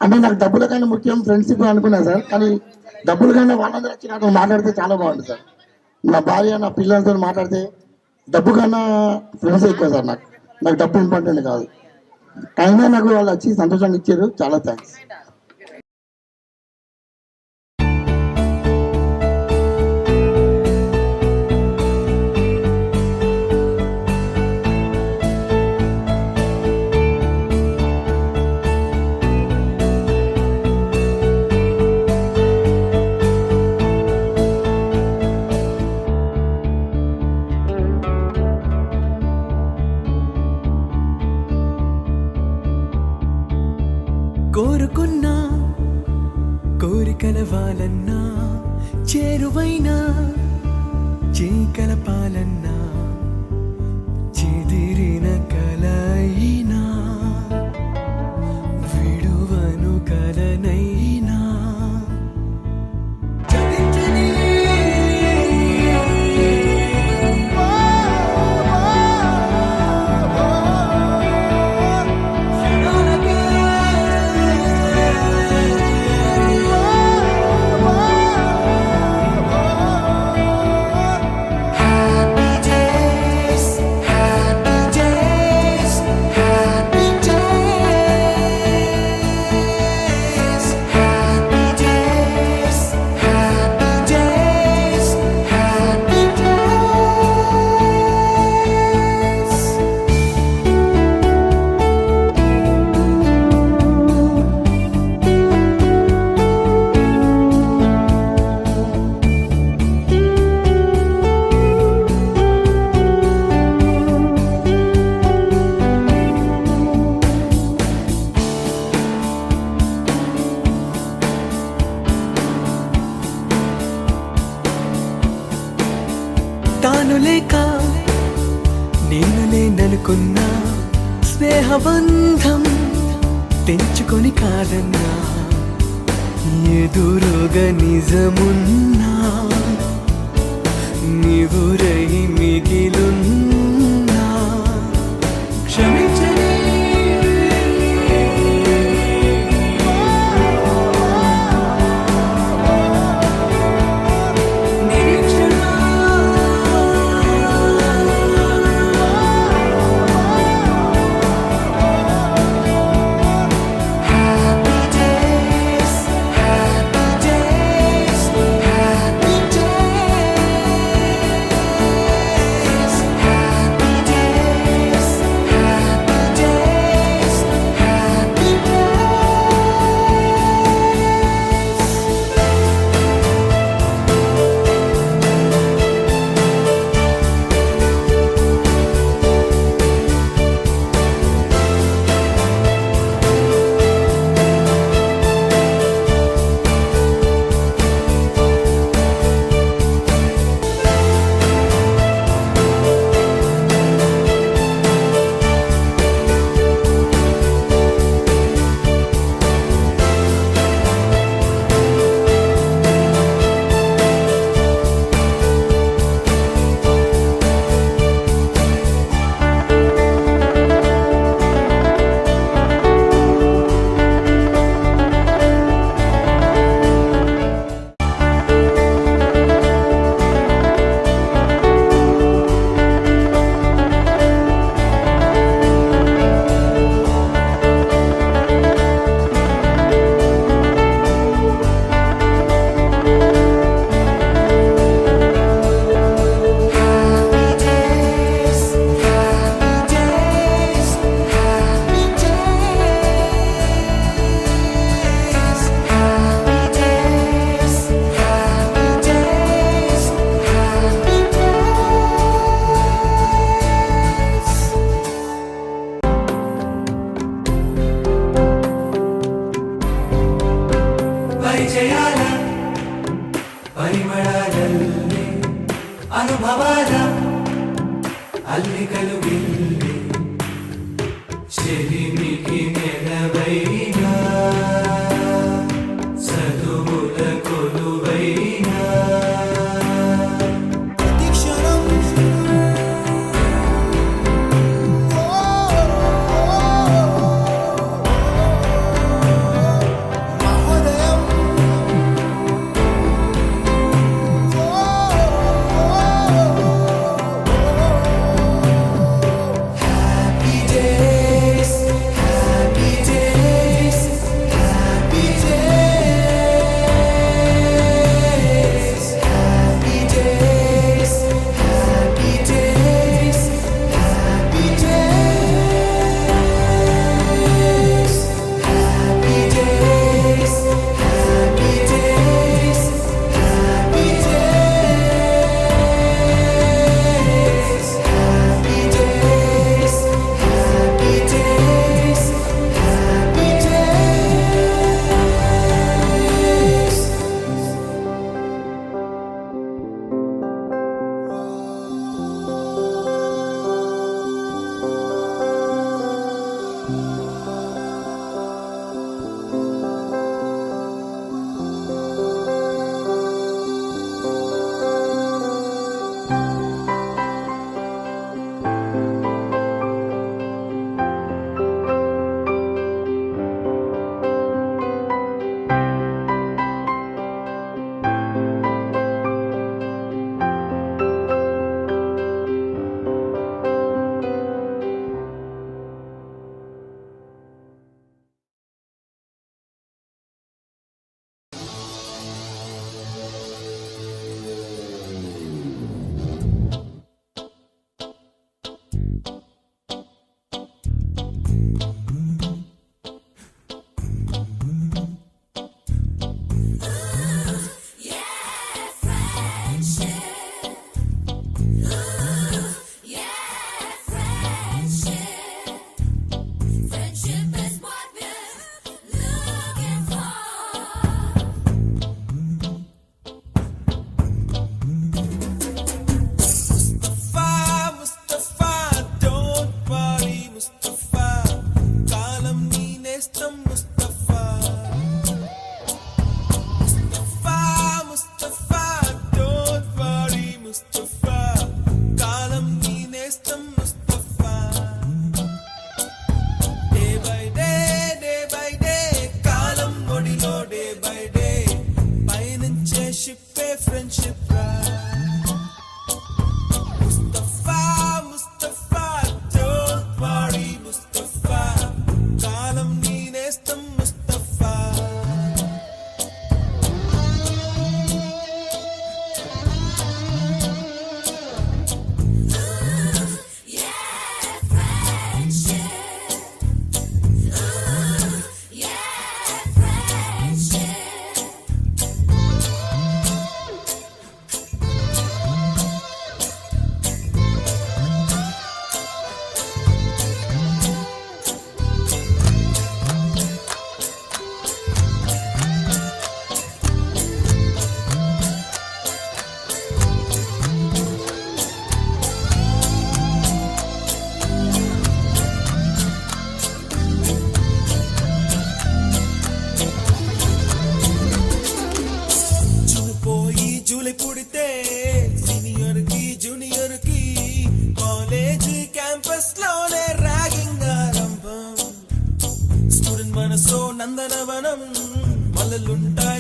అంటే నాకు డబ్బుల కన్నా ముఖ్యం ఫ్రెండ్షిప్ అనుకున్నా సార్. కానీ డబ్బుల కన్నా వాళ్ళందరూ వచ్చి నాతో మాట్లాడితే చాలా బాగుంటుంది సార్. నా భార్య నా పిల్లలతో మాట్లాడితే డబ్బు కన్నా ఫ్రెండ్స్ ఎక్కువ సార్. నాకు డబ్బు ఇంపార్టెంట్ కాదు. అయినా నాకు వాళ్ళు వచ్చి సంతోషంగా ఇచ్చారు. చాలా థ్యాంక్స్. కోరుకున్నా కోరికల వాలన్నా చేరువైనా చీకలపాలన్నా చెదిరిన కలయినా విడువను కలనైనా తాను లేక నేను లేననుకున్నా స్నేహబంధం తెంచుకొని కాదన్నా ఎదురుగా నిజమున్నా నివురై మిగిలున్నా క్షమించని పరిచయాల పరిమళాలల్లే అనుభవాల అల్లికలు విల్లే చెలిమికి నెలవైనా చదువుల కొలువైనా ఆశలుంటాయి